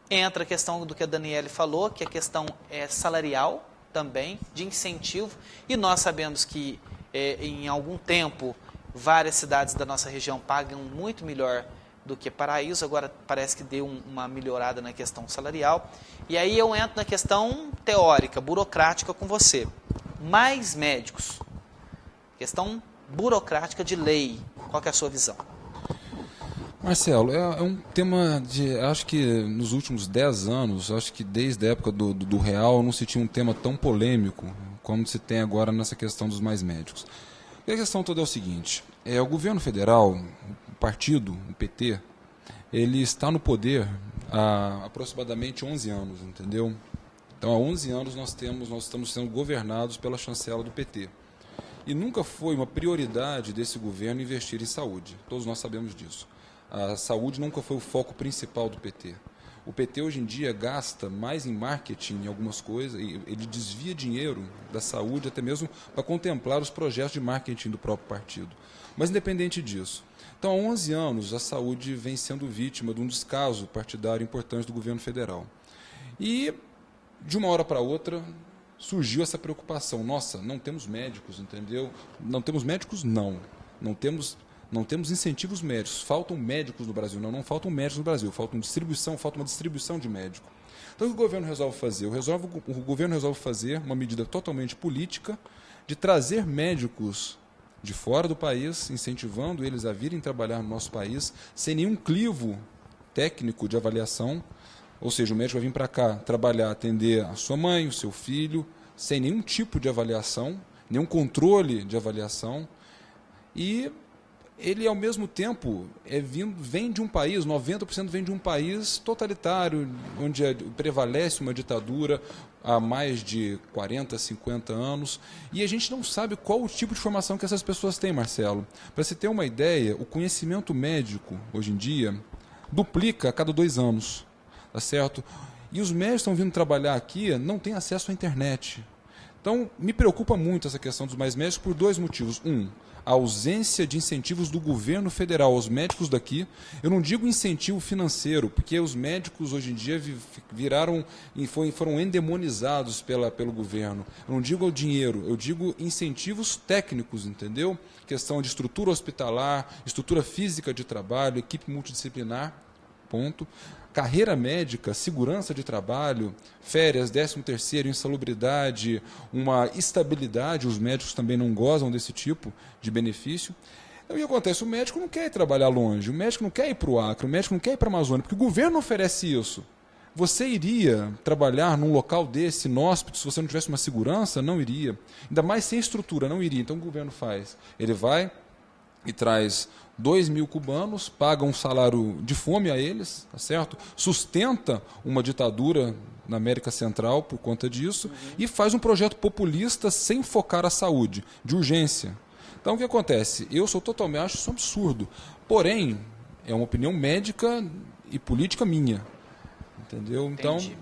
Entra a questão do que a Daniele falou, que a questão é salarial também, de incentivo, e nós sabemos que em algum tempo várias cidades da nossa região pagam muito melhor do que Paraíso, agora parece que deu uma melhorada na questão salarial. E aí eu entro na questão teórica, burocrática com você. Mais médicos, questão burocrática de lei, qual que é a sua visão? Marcelo, é um tema de, acho que nos últimos 10 anos, acho que desde a época do Real não se tinha um tema tão polêmico como se tem agora nessa questão dos mais médicos. E a questão toda é o seguinte, o governo federal, o partido, o PT, ele está no poder há aproximadamente 11 anos, entendeu? Então há 11 anos nós estamos sendo governados pela chancela do PT. E nunca foi uma prioridade desse governo investir em saúde, todos nós sabemos disso. A saúde nunca foi o foco principal do PT. O PT hoje em dia gasta mais em marketing, em algumas coisas, e ele desvia dinheiro da saúde até mesmo para contemplar os projetos de marketing do próprio partido. Mas independente disso, então há 11 anos a saúde vem sendo vítima de um descaso partidário importante do governo federal. E de uma hora para outra surgiu essa preocupação, nossa, não temos médicos, entendeu? Não temos médicos? Não temos incentivos médicos, faltam médicos no Brasil. Não faltam médicos no Brasil, falta uma distribuição de médico. Então o que o governo resolve fazer? O governo resolve fazer uma medida totalmente política de trazer médicos de fora do país, incentivando eles a virem trabalhar no nosso país, sem nenhum crivo técnico de avaliação, ou seja, o médico vai vir para cá trabalhar, atender a sua mãe, o seu filho, sem nenhum tipo de avaliação, nenhum controle de avaliação, e ele, ao mesmo tempo, vem de um país, 90% vem de um país totalitário, onde prevalece uma ditadura há mais de 40, 50 anos, e a gente não sabe qual o tipo de formação que essas pessoas têm, Marcelo. Para você ter uma ideia, o conhecimento médico, hoje em dia, duplica a cada 2 anos, tá certo? E os médicos que estão vindo trabalhar aqui não têm acesso à internet. Então, me preocupa muito essa questão dos mais médicos por 2 motivos. A ausência de incentivos do governo federal aos médicos daqui. Eu não digo incentivo financeiro, porque os médicos hoje em dia viraram e foram endemonizados pelo governo. Eu não digo o dinheiro, eu digo incentivos técnicos, entendeu? Questão de estrutura hospitalar, estrutura física de trabalho, equipe multidisciplinar, ponto. Carreira médica, segurança de trabalho, férias, 13º, insalubridade, uma estabilidade, os médicos também não gozam desse tipo de benefício. Então, o que acontece? O médico não quer ir trabalhar longe, o médico não quer ir para o Acre, o médico não quer ir para a Amazônia, porque o governo oferece isso. Você iria trabalhar num local desse, inóspito, se você não tivesse uma segurança? Não iria. Ainda mais sem estrutura, não iria. Então, o governo faz? Ele vai e traz 2.000 cubanos, paga um salário de fome a eles, tá certo? Sustenta uma ditadura na América Central por conta disso e faz um projeto populista sem focar a saúde, de urgência. Então o que acontece? Eu sou totalmente, acho isso um absurdo. Porém, é uma opinião médica e política minha. Entendeu? Então, Entendi.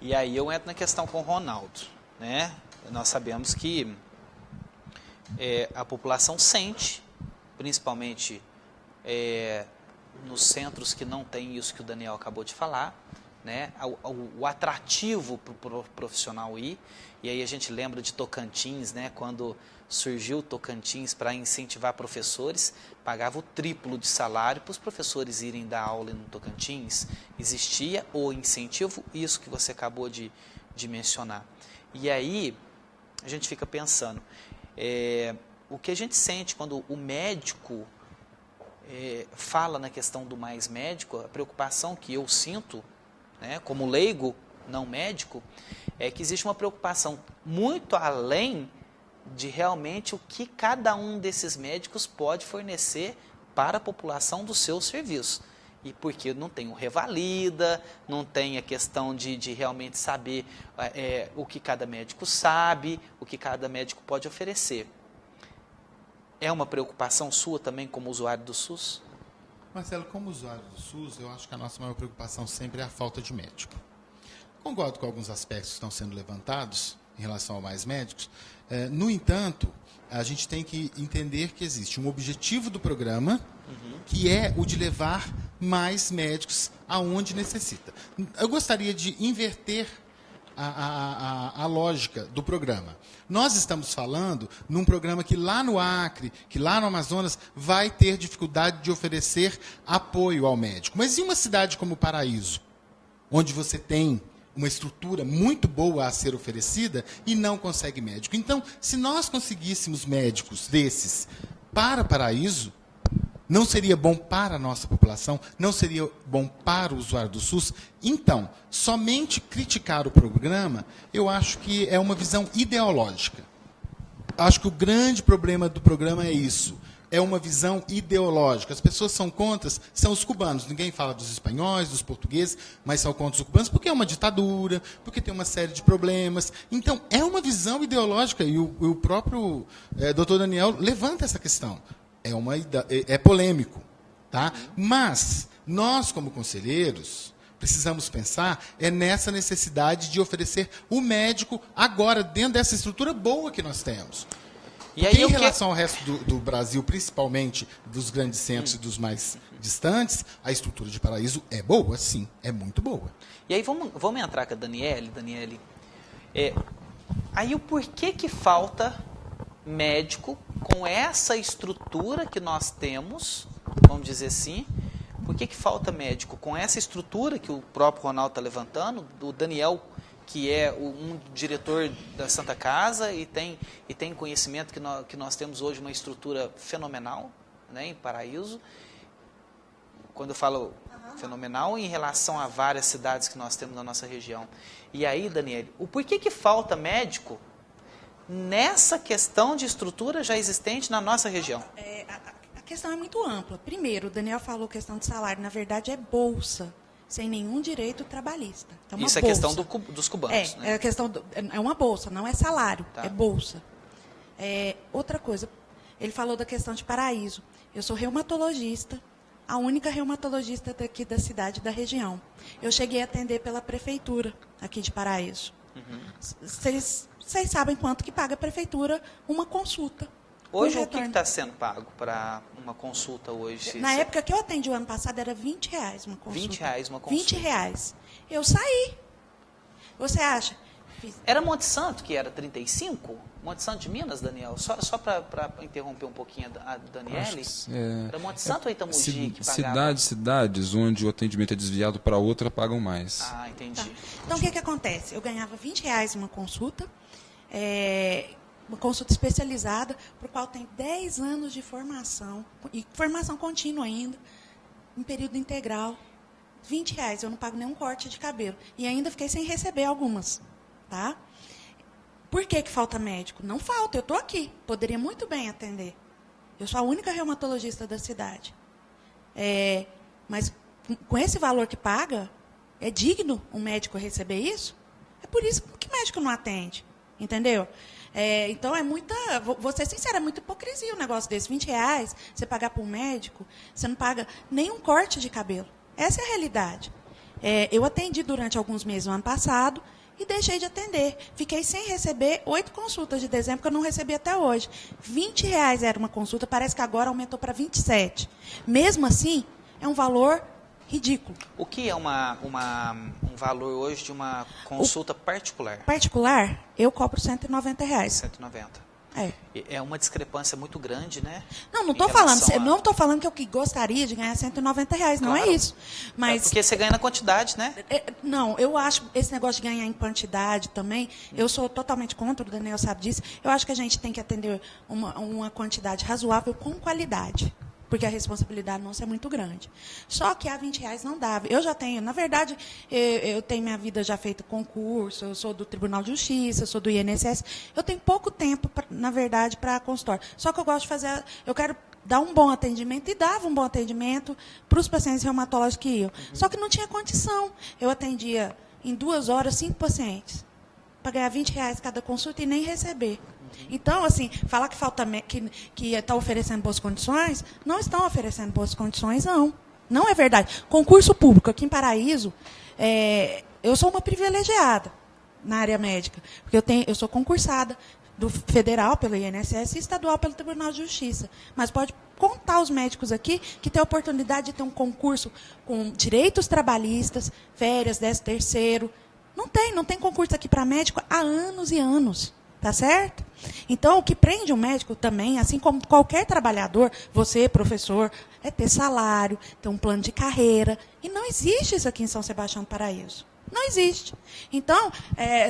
E aí eu entro na questão com o Ronaldo, né? Nós sabemos que a população sente, principalmente nos centros que não tem isso que o Daniel acabou de falar, né? O atrativo para o profissional ir. E aí a gente lembra de Tocantins, né? Quando surgiu Tocantins para incentivar professores, pagava o triplo de salário para os professores irem dar aula no Tocantins. Existia o incentivo, isso que você acabou de mencionar. E aí a gente fica pensando, o que a gente sente quando o médico fala na questão do mais médico, a preocupação que eu sinto, né, como leigo, não médico, é que existe uma preocupação muito além de realmente o que cada um desses médicos pode fornecer para a população do seu serviço. E porque não tem o revalida, não tem a questão de realmente saber o que cada médico sabe, o que cada médico pode oferecer. É uma preocupação sua também como usuário do SUS? Marcelo, como usuário do SUS, eu acho que a nossa maior preocupação sempre é a falta de médico. Concordo com alguns aspectos que estão sendo levantados em relação a mais médicos. No entanto, a gente tem que entender que existe um objetivo do programa, que é o de levar mais médicos aonde necessita. Eu gostaria de inverter a lógica do programa. Nós estamos falando num programa que lá no Acre, que lá no Amazonas, vai ter dificuldade de oferecer apoio ao médico. Mas em uma cidade como Paraíso, onde você tem uma estrutura muito boa a ser oferecida e não consegue médico. Então, se nós conseguíssemos médicos desses para Paraíso, não seria bom para a nossa população, não seria bom para o usuário do SUS. Então, somente criticar o programa, eu acho que é uma visão ideológica. Acho que o grande problema do programa é isso. É uma visão ideológica. As pessoas são contra, são os cubanos. Ninguém fala dos espanhóis, dos portugueses, mas são contra os cubanos porque é uma ditadura, porque tem uma série de problemas. Então, é uma visão ideológica e o próprio doutor Daniel levanta essa questão. É polêmico. Tá? Mas, nós, como conselheiros, precisamos pensar nessa necessidade de oferecer o médico agora, dentro dessa estrutura boa que nós temos. E aí, em relação ao resto do Brasil, principalmente dos grandes centros e dos mais distantes, a estrutura de Paraíso é boa, sim, é muito boa. E aí vamos entrar com a Daniele. Aí o porquê que falta médico com essa estrutura que nós temos, vamos dizer assim, por que falta médico com essa estrutura que o próprio Ronaldo está levantando, do Daniel, que é um diretor da Santa Casa e tem conhecimento que nós temos hoje uma estrutura fenomenal, né, em Paraíso. Quando eu falo fenomenal, em relação a várias cidades que nós temos na nossa região. E aí, Daniele, o porquê que falta médico nessa questão de estrutura já existente na nossa região? A questão é muito ampla. Primeiro, o Daniel falou questão de salário. Na verdade, é bolsa, sem nenhum direito trabalhista. É uma Isso é bolsa. Questão dos cubanos, né? É uma bolsa, não é salário, Tá. é bolsa. Outra coisa, ele falou da questão de Paraíso. Eu sou reumatologista, a única reumatologista daqui da cidade, da região. Eu cheguei a atender pela prefeitura aqui de Paraíso. Vocês sabem quanto que paga a prefeitura uma consulta. Hoje, o que está sendo pago para uma consulta hoje? Na época que eu atendi o ano passado, era R$20 uma consulta. R$20 uma consulta. R$20. Eu saí. Você acha? Era Monte Santo que era 35? Monte Santo de Minas, Daniel? Só para interromper um pouquinho a Daniele. Era Monte Santo ou Itamogi que pagava? Cidades onde o atendimento é desviado para outra pagam mais. Ah, entendi. Tá. Então, o que acontece? Eu ganhava R$20 uma consulta, uma consulta especializada, para o qual tem 10 anos de formação, e formação contínua ainda, em período integral. R$20, eu não pago nenhum corte de cabelo. E ainda fiquei sem receber algumas. Tá? Por que falta médico? Não falta, eu estou aqui. Poderia muito bem atender. Eu sou a única reumatologista da cidade. Mas com esse valor que paga, é digno um médico receber isso? É por isso que médico não atende. Entendeu? Então, vou ser sincera, é muita hipocrisia um negócio desse. R$20, você pagar para um médico, você não paga nenhum corte de cabelo. Essa é a realidade. Eu atendi durante alguns meses no ano passado e deixei de atender. Fiquei sem receber 8 consultas de dezembro, que eu não recebi até hoje. R$20 era uma consulta, parece que agora aumentou para 27. Mesmo assim, é um valor ridículo. O que é um valor hoje de uma consulta particular? Particular, eu cobro R$190. R$190. É uma discrepância muito grande, né? Não estou falando que eu gostaria de ganhar R$190, não é isso. Mas porque você ganha na quantidade, né? Não, eu acho esse negócio de ganhar em quantidade também, eu sou totalmente contra, o Daniel sabe disso. Eu acho que a gente tem que atender uma quantidade razoável com qualidade, porque a responsabilidade nossa é muito grande. Só que a R$20 não dava. Eu já tenho, na verdade, eu tenho minha vida já feita concurso, eu sou do Tribunal de Justiça, eu sou do INSS. Eu tenho pouco tempo, na verdade, para consultório. Só que eu quero dar um bom atendimento, e dava um bom atendimento para os pacientes reumatológicos que iam. Só que não tinha condição. Eu atendia em 2 horas 5 pacientes, para ganhar R$20 cada consulta e nem receber. Então, assim, falar que está oferecendo boas condições, não estão oferecendo boas condições, não. Não é verdade. Concurso público, aqui em Paraíso, eu sou uma privilegiada na área médica, porque eu sou concursada do federal pelo INSS e estadual pelo Tribunal de Justiça. Mas pode contar os médicos aqui que têm a oportunidade de ter um concurso com direitos trabalhistas, férias, 13º. Não tem concurso aqui para médico há anos e anos. Tá certo? Então, o que prende um médico também, assim como qualquer trabalhador, você, professor, é ter salário, ter um plano de carreira. E não existe isso aqui em São Sebastião do Paraíso. Não existe. Então,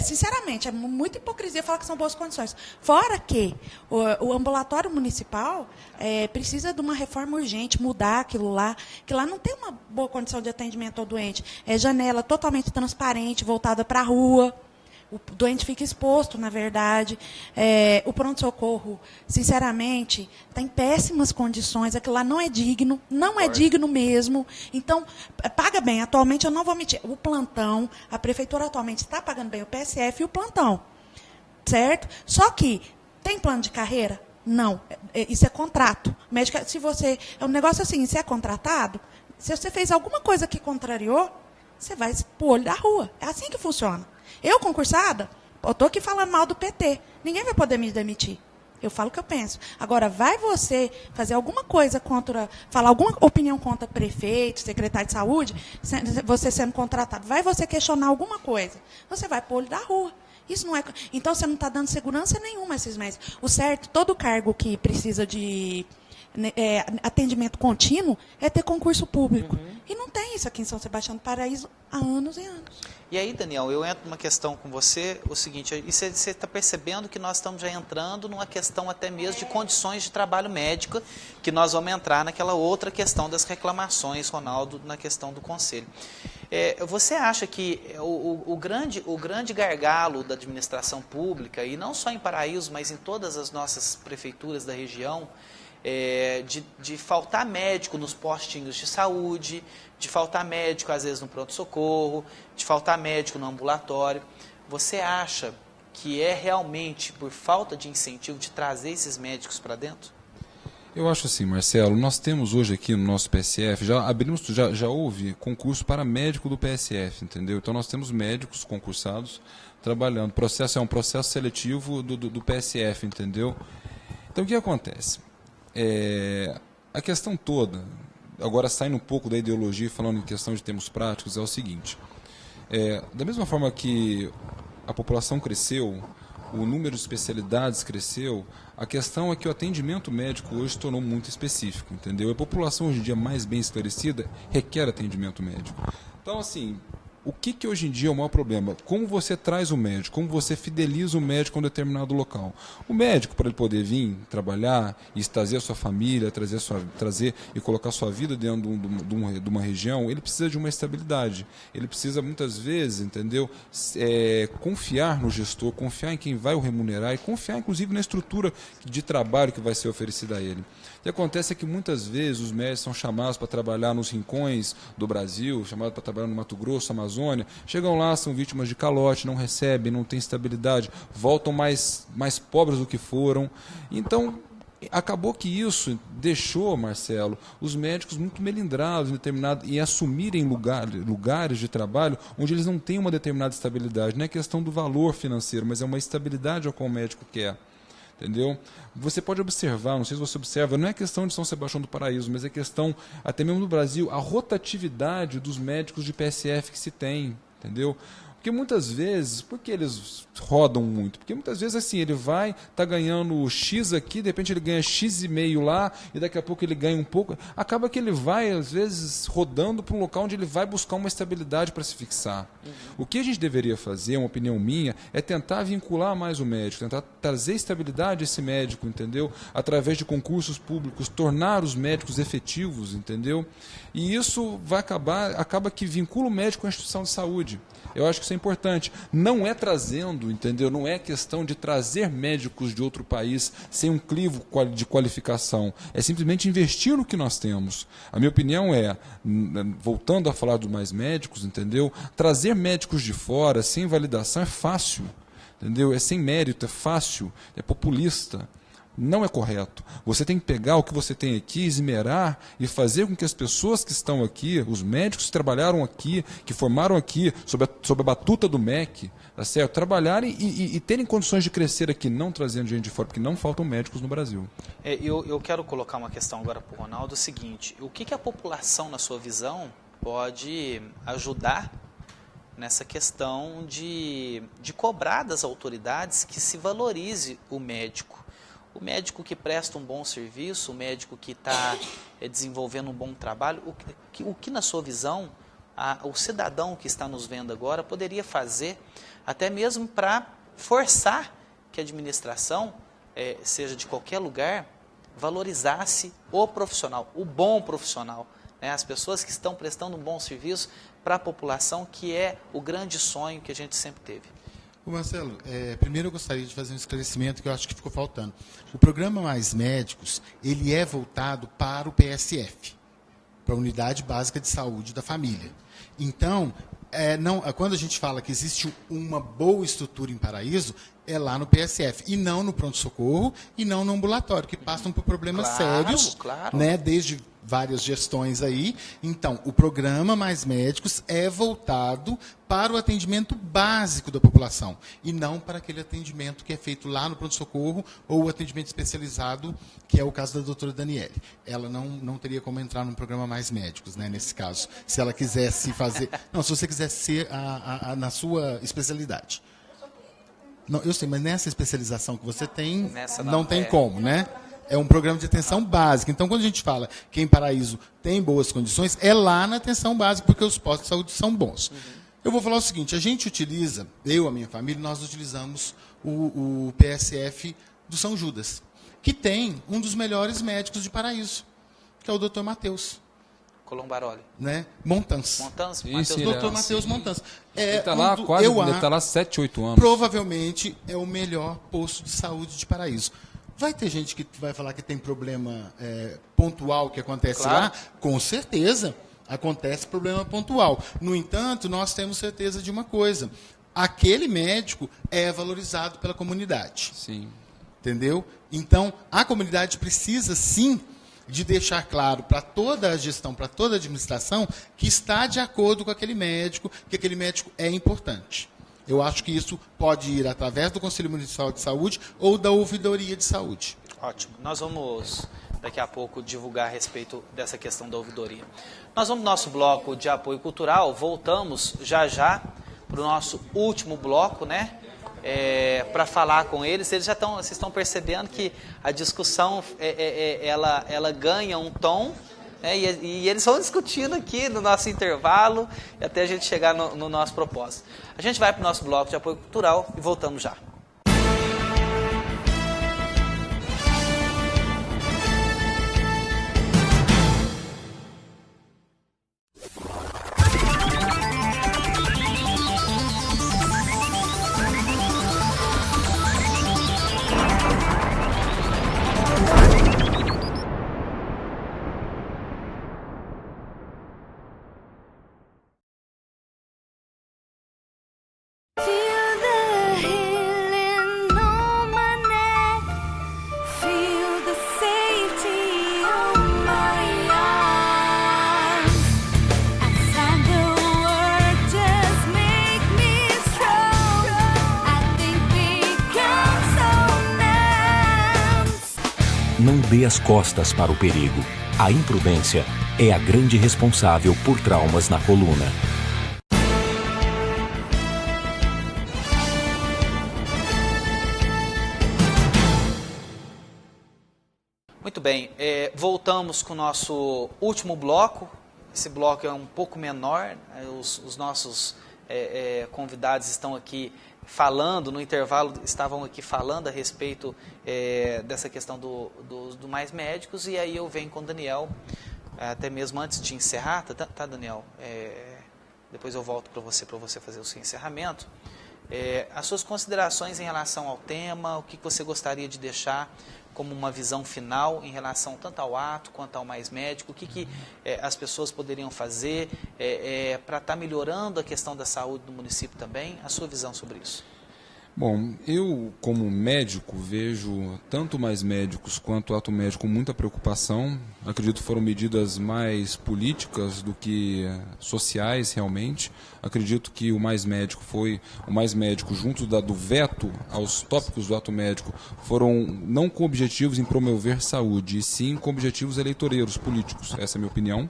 sinceramente, é muita hipocrisia falar que são boas condições. Fora que o ambulatório municipal precisa de uma reforma urgente, mudar aquilo lá, que lá não tem uma boa condição de atendimento ao doente. É janela totalmente transparente, voltada para a rua. O doente fica exposto, na verdade. O pronto-socorro, sinceramente, está em péssimas condições. Aquilo lá não é digno, não é digno mesmo. Então, paga bem. Atualmente, eu não vou mentir. O plantão, a prefeitura atualmente está pagando bem o PSF e o plantão. Certo? Só que, tem plano de carreira? Não. Isso é contrato. Médica, é um negócio assim, se é contratado, se você fez alguma coisa que contrariou, você vai para o olho da rua. É assim que funciona. Eu, concursada, eu estou aqui falando mal do PT. Ninguém vai poder me demitir. Eu falo o que eu penso. Agora, vai você fazer alguma coisa falar alguma opinião contra prefeito, secretário de saúde, você sendo contratado, vai você questionar alguma coisa, você vai para o olho da rua. Isso não é. Então, você não está dando segurança nenhuma a esses médicos. O certo, todo cargo que precisa de atendimento contínuo é ter concurso público. E não tem isso aqui em São Sebastião do Paraíso há anos e anos. E aí, Daniel, eu entro numa questão com você, o seguinte, e você está percebendo que nós estamos já entrando numa questão até mesmo de condições de trabalho médico, que nós vamos entrar naquela outra questão das reclamações, Ronaldo, na questão do conselho. Você acha que o grande gargalo da administração pública, e não só em Paraíso, mas em todas as nossas prefeituras da região, de faltar médico nos postinhos de saúde, de faltar médico, às vezes, no pronto-socorro, de faltar médico no ambulatório. Você acha que é realmente por falta de incentivo de trazer esses médicos para dentro? Eu acho assim, Marcelo, nós temos hoje aqui no nosso PSF, já houve concurso para médico do PSF, entendeu? Então nós temos médicos concursados trabalhando. O processo é um processo seletivo do PSF, entendeu? Então o que acontece? A questão toda, agora saindo um pouco da ideologia e falando em questão de termos práticos, é o seguinte. Da mesma forma que a população cresceu, o número de especialidades cresceu, a questão é que o atendimento médico hoje se tornou muito específico, entendeu? A população hoje em dia mais bem esclarecida requer atendimento médico. Então, assim, o que hoje em dia é o maior problema? Como você traz o médico, como você fideliza o médico a um determinado local. O médico, para ele poder vir trabalhar e trazer a sua família, trazer e colocar a sua vida dentro de uma região, ele precisa de uma estabilidade. Ele precisa, muitas vezes, entendeu? Confiar no gestor, confiar em quem vai o remunerar e confiar, inclusive, na estrutura de trabalho que vai ser oferecida a ele. que acontece é que muitas vezes os médicos são chamados para trabalhar nos rincões do Brasil, chamados para trabalhar no Mato Grosso, Amazônia, chegam lá, são vítimas de calote, não recebem, não têm estabilidade, voltam mais pobres do que foram. Então, acabou que isso deixou, Marcelo, os médicos muito melindrados em assumirem lugares de trabalho onde eles não têm uma determinada estabilidade. Não é questão do valor financeiro, mas é uma estabilidade ao qual o médico quer. Entendeu? Você pode observar, não sei se você observa, não é questão de São Sebastião do Paraíso, mas é questão, até mesmo no Brasil, a rotatividade dos médicos de PSF que se tem. Entendeu? Porque muitas vezes, por que eles rodam muito? Porque muitas vezes assim, ele vai, está ganhando X aqui, de repente ele ganha X e meio lá, e daqui a pouco ele ganha um pouco. Acaba que ele vai, às vezes, rodando para um local onde ele vai buscar uma estabilidade para se fixar. O que a gente deveria fazer, uma opinião minha, é tentar vincular mais o médico, tentar trazer estabilidade a esse médico, entendeu? Através de concursos públicos, tornar os médicos efetivos, entendeu? E isso acaba que vincula o médico à instituição de saúde. Eu acho que isso é importante. Não é trazendo, entendeu? Não é questão de trazer médicos de outro país sem um crivo de qualificação. É simplesmente investir no que nós temos. A minha opinião é, voltando a falar dos mais médicos, entendeu? Trazer médicos de fora sem validação é fácil, entendeu? É sem mérito, é fácil, é populista. Não é correto. Você tem que pegar o que você tem aqui, esmerar e fazer com que as pessoas que estão aqui, os médicos que trabalharam aqui, que formaram aqui, sob a batuta do MEC, tá certo? Trabalharem e terem condições de crescer aqui, não trazendo gente de fora, porque não faltam médicos no Brasil. Eu quero colocar uma questão agora para o Ronaldo, o seguinte, o que a população, na sua visão, pode ajudar nessa questão de cobrar das autoridades que se valorize o médico? O médico que presta um bom serviço, o médico que está desenvolvendo um bom trabalho, o que na sua visão, o cidadão que está nos vendo agora poderia fazer, até mesmo para forçar que a administração, seja de qualquer lugar, valorizasse o profissional, o bom profissional, né? As pessoas que estão prestando um bom serviço para a população, que é o grande sonho que a gente sempre teve. Marcelo, primeiro eu gostaria de fazer um esclarecimento que eu acho que ficou faltando. O programa Mais Médicos, ele é voltado para o PSF, para a Unidade Básica de Saúde da Família. Então, quando a gente fala que existe uma boa estrutura em Paraíso, é lá no PSF, e não no pronto-socorro, e não no ambulatório, que passam por problemas sérios, né, desde várias gestões aí. Então, o programa Mais Médicos é voltado para o atendimento básico da população, e não para aquele atendimento que é feito lá no pronto-socorro, ou o atendimento especializado, que é o caso da doutora Daniele. Ela não teria como entrar no programa Mais Médicos, né, nesse caso, se ela quisesse fazer... Não, se você quisesse ser na sua especialidade. Não, eu sei, mas nessa especialização que você tem, não tem como, né? É um programa de atenção básica. Então, quando a gente fala que em Paraíso tem boas condições, é lá na atenção básica, porque os postos de saúde são bons. Eu vou falar o seguinte, a gente utiliza, eu, a minha família, nós utilizamos o PSF do São Judas, que tem um dos melhores médicos de Paraíso, que é o Dr. Matheus. Colombaroli. Né? Montans. Dr. Matheus Montans. Ele está lá ele está lá 7, 8 anos. Provavelmente é o melhor posto de saúde de Paraíso. Vai ter gente que vai falar que tem problema pontual que acontece lá? Com certeza, acontece problema pontual. No entanto, nós temos certeza de uma coisa. Aquele médico é valorizado pela comunidade. Sim. Entendeu? Então, a comunidade precisa, sim, de deixar claro para toda a gestão, para toda a administração, que está de acordo com aquele médico, que aquele médico é importante. Eu acho que isso pode ir através do Conselho Municipal de Saúde ou da Ouvidoria de Saúde. Ótimo. Nós vamos, daqui a pouco, divulgar a respeito dessa questão da ouvidoria. Nós vamos no nosso bloco de apoio cultural, voltamos já para o nosso último bloco, né? Para falar com eles. Vocês estão percebendo que a discussão ela ganha um tom, e eles vão discutindo aqui no nosso intervalo até a gente chegar no nosso propósito. A gente vai para o nosso bloco de apoio cultural e voltamos já. dê as costas para o perigo. A imprudência é a grande responsável por traumas na coluna. Muito bem, voltamos com o nosso último bloco. Esse bloco é um pouco menor, os nossos convidados estão aqui falando, no intervalo estavam aqui falando a respeito dessa questão do Mais Médicos, e aí eu venho com o Daniel, até mesmo antes de encerrar, tá Daniel? Depois eu volto para você fazer o seu encerramento. As suas considerações em relação ao tema, o que você gostaria de deixar como uma visão final em relação tanto ao ato quanto ao Mais Médico, o que as pessoas poderiam fazer para estar melhorando a questão da saúde do município também, a sua visão sobre isso? Bom, eu como médico vejo tanto o Mais Médicos quanto o ato médico com muita preocupação. Acredito que foram medidas mais políticas do que sociais realmente. Acredito que o Mais Médico junto do veto aos tópicos do ato médico, foram não com objetivos em promover saúde, e sim com objetivos eleitoreiros políticos. Essa é a minha opinião.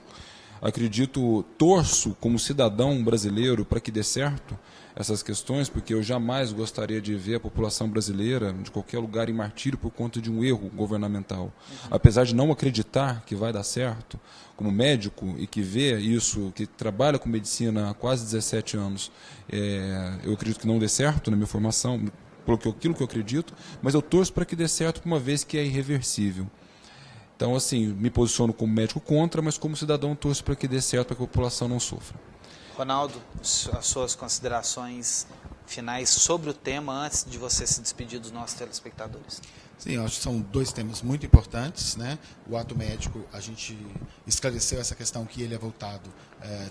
Torço como cidadão brasileiro para que dê certo essas questões, porque eu jamais gostaria de ver a população brasileira, de qualquer lugar, em martírio por conta de um erro governamental. Apesar de não acreditar que vai dar certo, como médico, e que vê isso, que trabalha com medicina há quase 17 anos, eu acredito que não dê certo na minha formação, por aquilo que eu acredito, mas eu torço para que dê certo, por uma vez que é irreversível. Então, assim, me posiciono como médico contra, mas como cidadão torço para que dê certo, para que a população não sofra. Ronaldo, as suas considerações finais sobre o tema antes de você se despedir dos nossos telespectadores. Sim, eu acho que são dois temas muito importantes, né? O ato médico, a gente esclareceu essa questão que ele é voltado,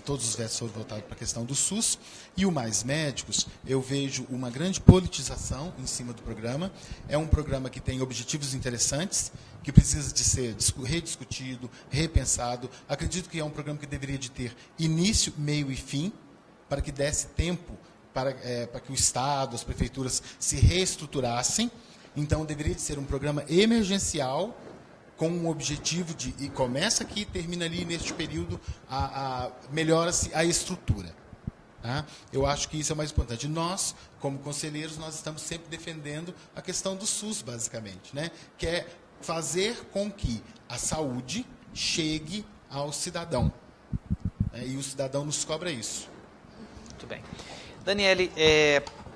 todos os vetos foram voltados para a questão do SUS, e o Mais Médicos, eu vejo uma grande politização em cima do programa. É um programa que tem objetivos interessantes, que precisa de ser rediscutido, repensado. Acredito que é um programa que deveria de ter início, meio e fim, para que desse tempo para que o Estado, as prefeituras se reestruturassem. Então, deveria de ser um programa emergencial, com um objetivo de, e começa aqui, termina ali neste período, melhora-se a estrutura. Tá? Eu acho que isso é o mais importante. Nós, como conselheiros, nós estamos sempre defendendo a questão do SUS, basicamente, né? Que é fazer com que a saúde chegue ao cidadão. E o cidadão nos cobra isso. Muito bem. Daniele,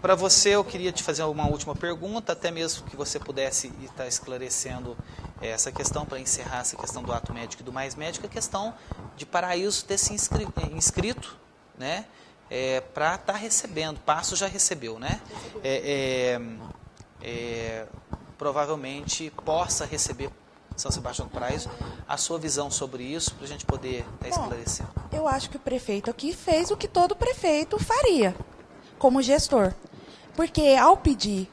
para você eu queria te fazer uma última pergunta, até mesmo que você pudesse estar esclarecendo essa questão, para encerrar essa questão do ato médico e do Mais Médico, a questão de Paraíso ter se inscrito, né, para estar recebendo. Passo já recebeu, né? Provavelmente possa receber São Sebastião do Paraíso. A sua visão sobre isso, para a gente poder estar esclarecendo. Eu acho que o prefeito aqui fez o que todo prefeito faria, como gestor. Porque ao pedir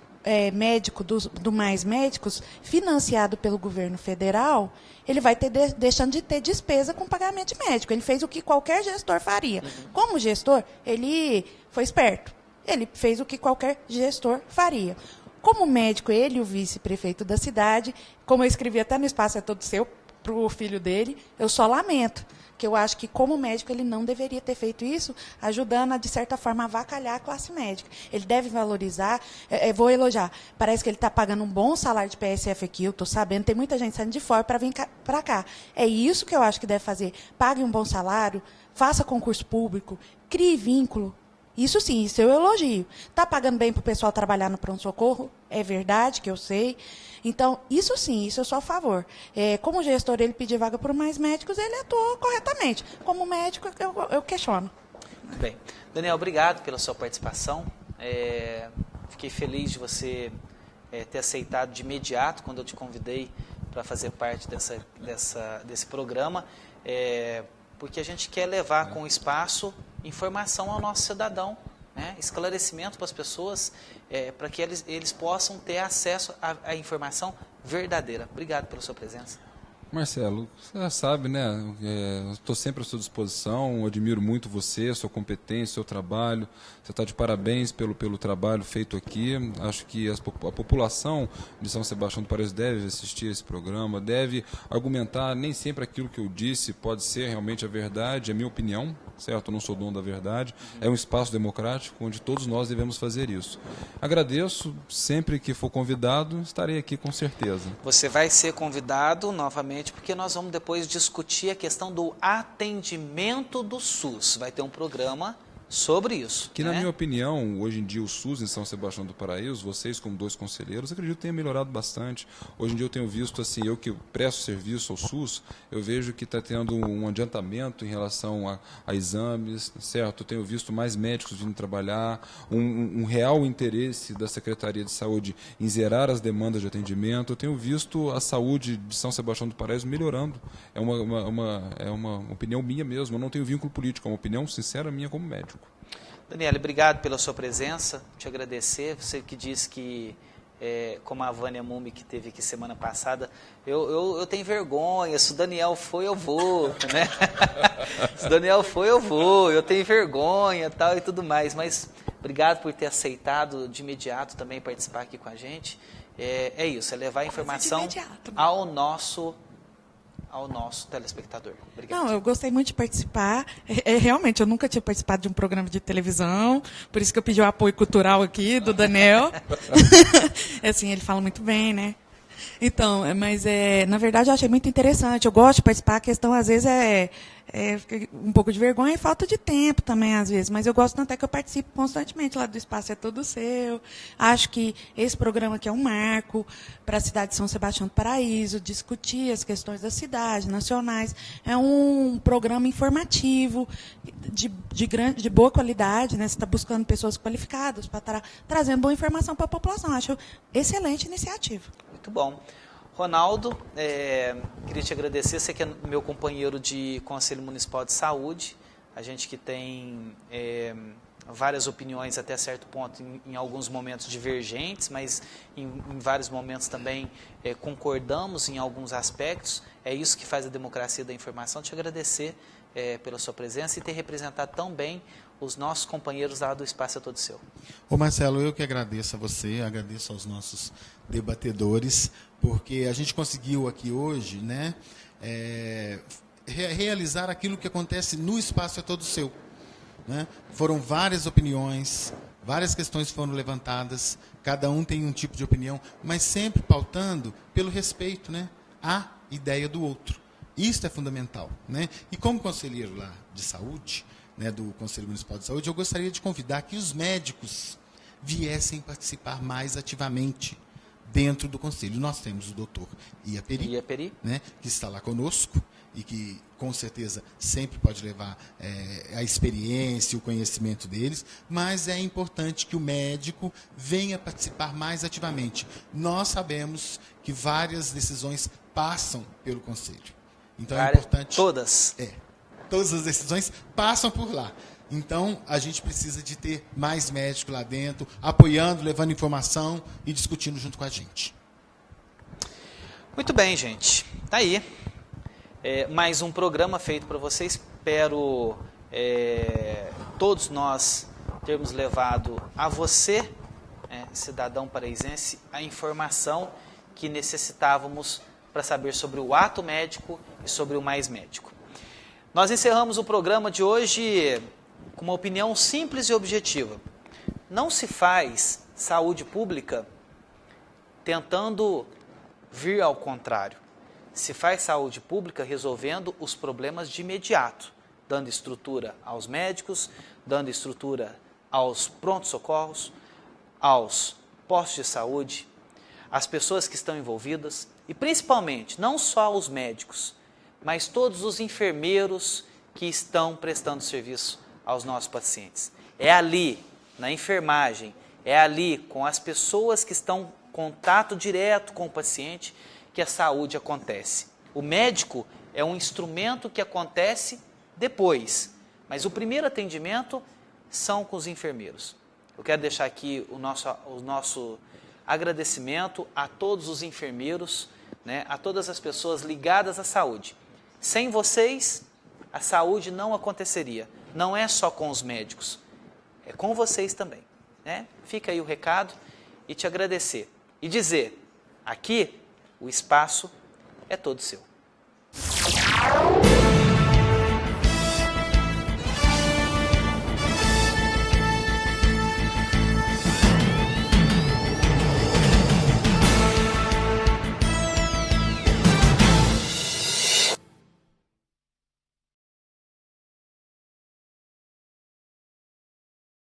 médico do Mais Médicos, financiado pelo governo federal, ele vai deixando de ter despesa com pagamento de médico. Ele fez o que qualquer gestor faria. Como gestor, ele foi esperto. Ele fez o que qualquer gestor faria. Como médico, ele e o vice-prefeito da cidade, como eu escrevi até no Espaço É Todo Seu, para o filho dele, eu só lamento, que eu acho que como médico ele não deveria ter feito isso, ajudando a, de certa forma, a avacalhar a classe médica. Ele deve valorizar, vou elogiar, parece que ele está pagando um bom salário de PSF aqui, eu estou sabendo, tem muita gente saindo de fora para vir para cá. É isso que eu acho que deve fazer. Pague um bom salário, faça concurso público, crie vínculo. Isso sim, isso eu elogio. Está pagando bem para o pessoal trabalhar no pronto-socorro? É verdade, que eu sei. Então, isso sim, isso eu sou a favor. Como gestor, ele pedir vaga para Mais Médicos, ele atuou corretamente. Como médico, eu questiono. Muito bem. Daniel, obrigado pela sua participação. Fiquei feliz de você ter aceitado de imediato, quando eu te convidei para fazer parte desse programa, porque a gente quer levar com o espaço informação ao nosso cidadão, né? Esclarecimento para as pessoas, para que eles possam ter acesso à informação verdadeira. Obrigado pela sua presença. Marcelo, você já sabe, né? Estou sempre à sua disposição, admiro muito você, sua competência, seu trabalho. Você está de parabéns pelo trabalho feito aqui. Acho que a população de São Sebastião do Paraíso deve assistir esse programa, deve argumentar. Nem sempre aquilo que eu disse pode ser realmente a verdade, é minha opinião, certo? Eu não sou dono da verdade. É um espaço democrático onde todos nós devemos fazer isso. Agradeço, sempre que for convidado, estarei aqui com certeza. Você vai ser convidado novamente, porque nós vamos depois discutir a questão do atendimento do SUS. Vai ter um programa sobre isso. Que, na minha opinião, hoje em dia o SUS em São Sebastião do Paraíso, vocês como 2 conselheiros, acredito que tenha melhorado bastante. Hoje em dia eu tenho visto, assim, eu que presto serviço ao SUS, eu vejo que está tendo um adiantamento em relação a exames, certo? Eu tenho visto mais médicos vindo trabalhar, um real interesse da Secretaria de Saúde em zerar as demandas de atendimento. Eu tenho visto a saúde de São Sebastião do Paraíso melhorando. É uma opinião minha mesmo, eu não tenho vínculo político, é uma opinião sincera minha como médico. Daniela, obrigado pela sua presença, te agradecer, você que disse que, como a Vânia Mumbi que teve aqui semana passada, eu tenho vergonha, se o Daniel for eu vou, né? Se o Daniel for eu vou, eu tenho vergonha tal e tudo mais, mas obrigado por ter aceitado de imediato também participar aqui com a gente. É isso, é levar a informação ao nosso telespectador. Obrigado. Não, eu gostei muito de participar. Realmente, eu nunca tinha participado de um programa de televisão, por isso que eu pedi o apoio cultural aqui do Daniel. Assim, ele fala muito bem, né? Então, mas na verdade eu achei muito interessante. Eu gosto de participar, a questão às vezes é um pouco de vergonha e falta de tempo também, às vezes. Mas eu gosto tanto é que eu participo constantemente lá do Espaço é Todo Seu. Acho que esse programa aqui é um marco para a cidade de São Sebastião do Paraíso, discutir as questões da cidade, nacionais. É um programa informativo, de boa qualidade, né? Você está buscando pessoas qualificadas para estar trazendo boa informação para a população. Acho excelente iniciativa. Muito bom. Ronaldo, queria te agradecer, você que é meu companheiro de Conselho Municipal de Saúde, a gente que tem várias opiniões até certo ponto, em alguns momentos divergentes, mas em vários momentos também concordamos em alguns aspectos, é isso que faz a democracia da informação. Te agradecer pela sua presença e ter representado tão bem os nossos companheiros lá do Espaço é Todo Seu. Ô Marcelo, eu que agradeço a você, agradeço aos nossos debatedores, porque a gente conseguiu aqui hoje, né, realizar aquilo que acontece no Espaço é Todo Seu. Né? Foram várias opiniões, várias questões foram levantadas, cada um tem um tipo de opinião, mas sempre pautando pelo respeito, né, à ideia do outro. Isso é fundamental. Né? E como conselheiro lá de saúde, né, do Conselho Municipal de Saúde, eu gostaria de convidar que os médicos viessem participar mais ativamente dentro do Conselho. Nós temos o doutor Iaperi, né, que está lá conosco e que, com certeza, sempre pode levar a experiência e o conhecimento deles, mas é importante que o médico venha participar mais ativamente. Nós sabemos que várias decisões passam pelo Conselho. Então, é importante... Todas. Todas as decisões passam por lá. Então, a gente precisa de ter mais médicos lá dentro, apoiando, levando informação e discutindo junto com a gente. Muito bem, gente. Tá aí. Mais um programa feito para vocês. Espero todos nós termos levado a você, cidadão paraisense, a informação que necessitávamos para saber sobre o ato médico e sobre o mais médico. Nós encerramos o programa de hoje com uma opinião simples e objetiva. Não se faz saúde pública tentando vir ao contrário. Se faz saúde pública resolvendo os problemas de imediato, dando estrutura aos médicos, dando estrutura aos prontos-socorros, aos postos de saúde, às pessoas que estão envolvidas e principalmente, não só os médicos, mas todos os enfermeiros que estão prestando serviço aos nossos pacientes. É ali, na enfermagem, é ali com as pessoas que estão em contato direto com o paciente que a saúde acontece. O médico é um instrumento que acontece depois, mas o primeiro atendimento são com os enfermeiros. Eu quero deixar aqui o nosso agradecimento a todos os enfermeiros né, a todas as pessoas ligadas à saúde. Sem vocês, a saúde não aconteceria. Não é só com os médicos, é com vocês também, né? Fica aí o recado e te agradecer. E dizer, aqui o espaço é todo seu.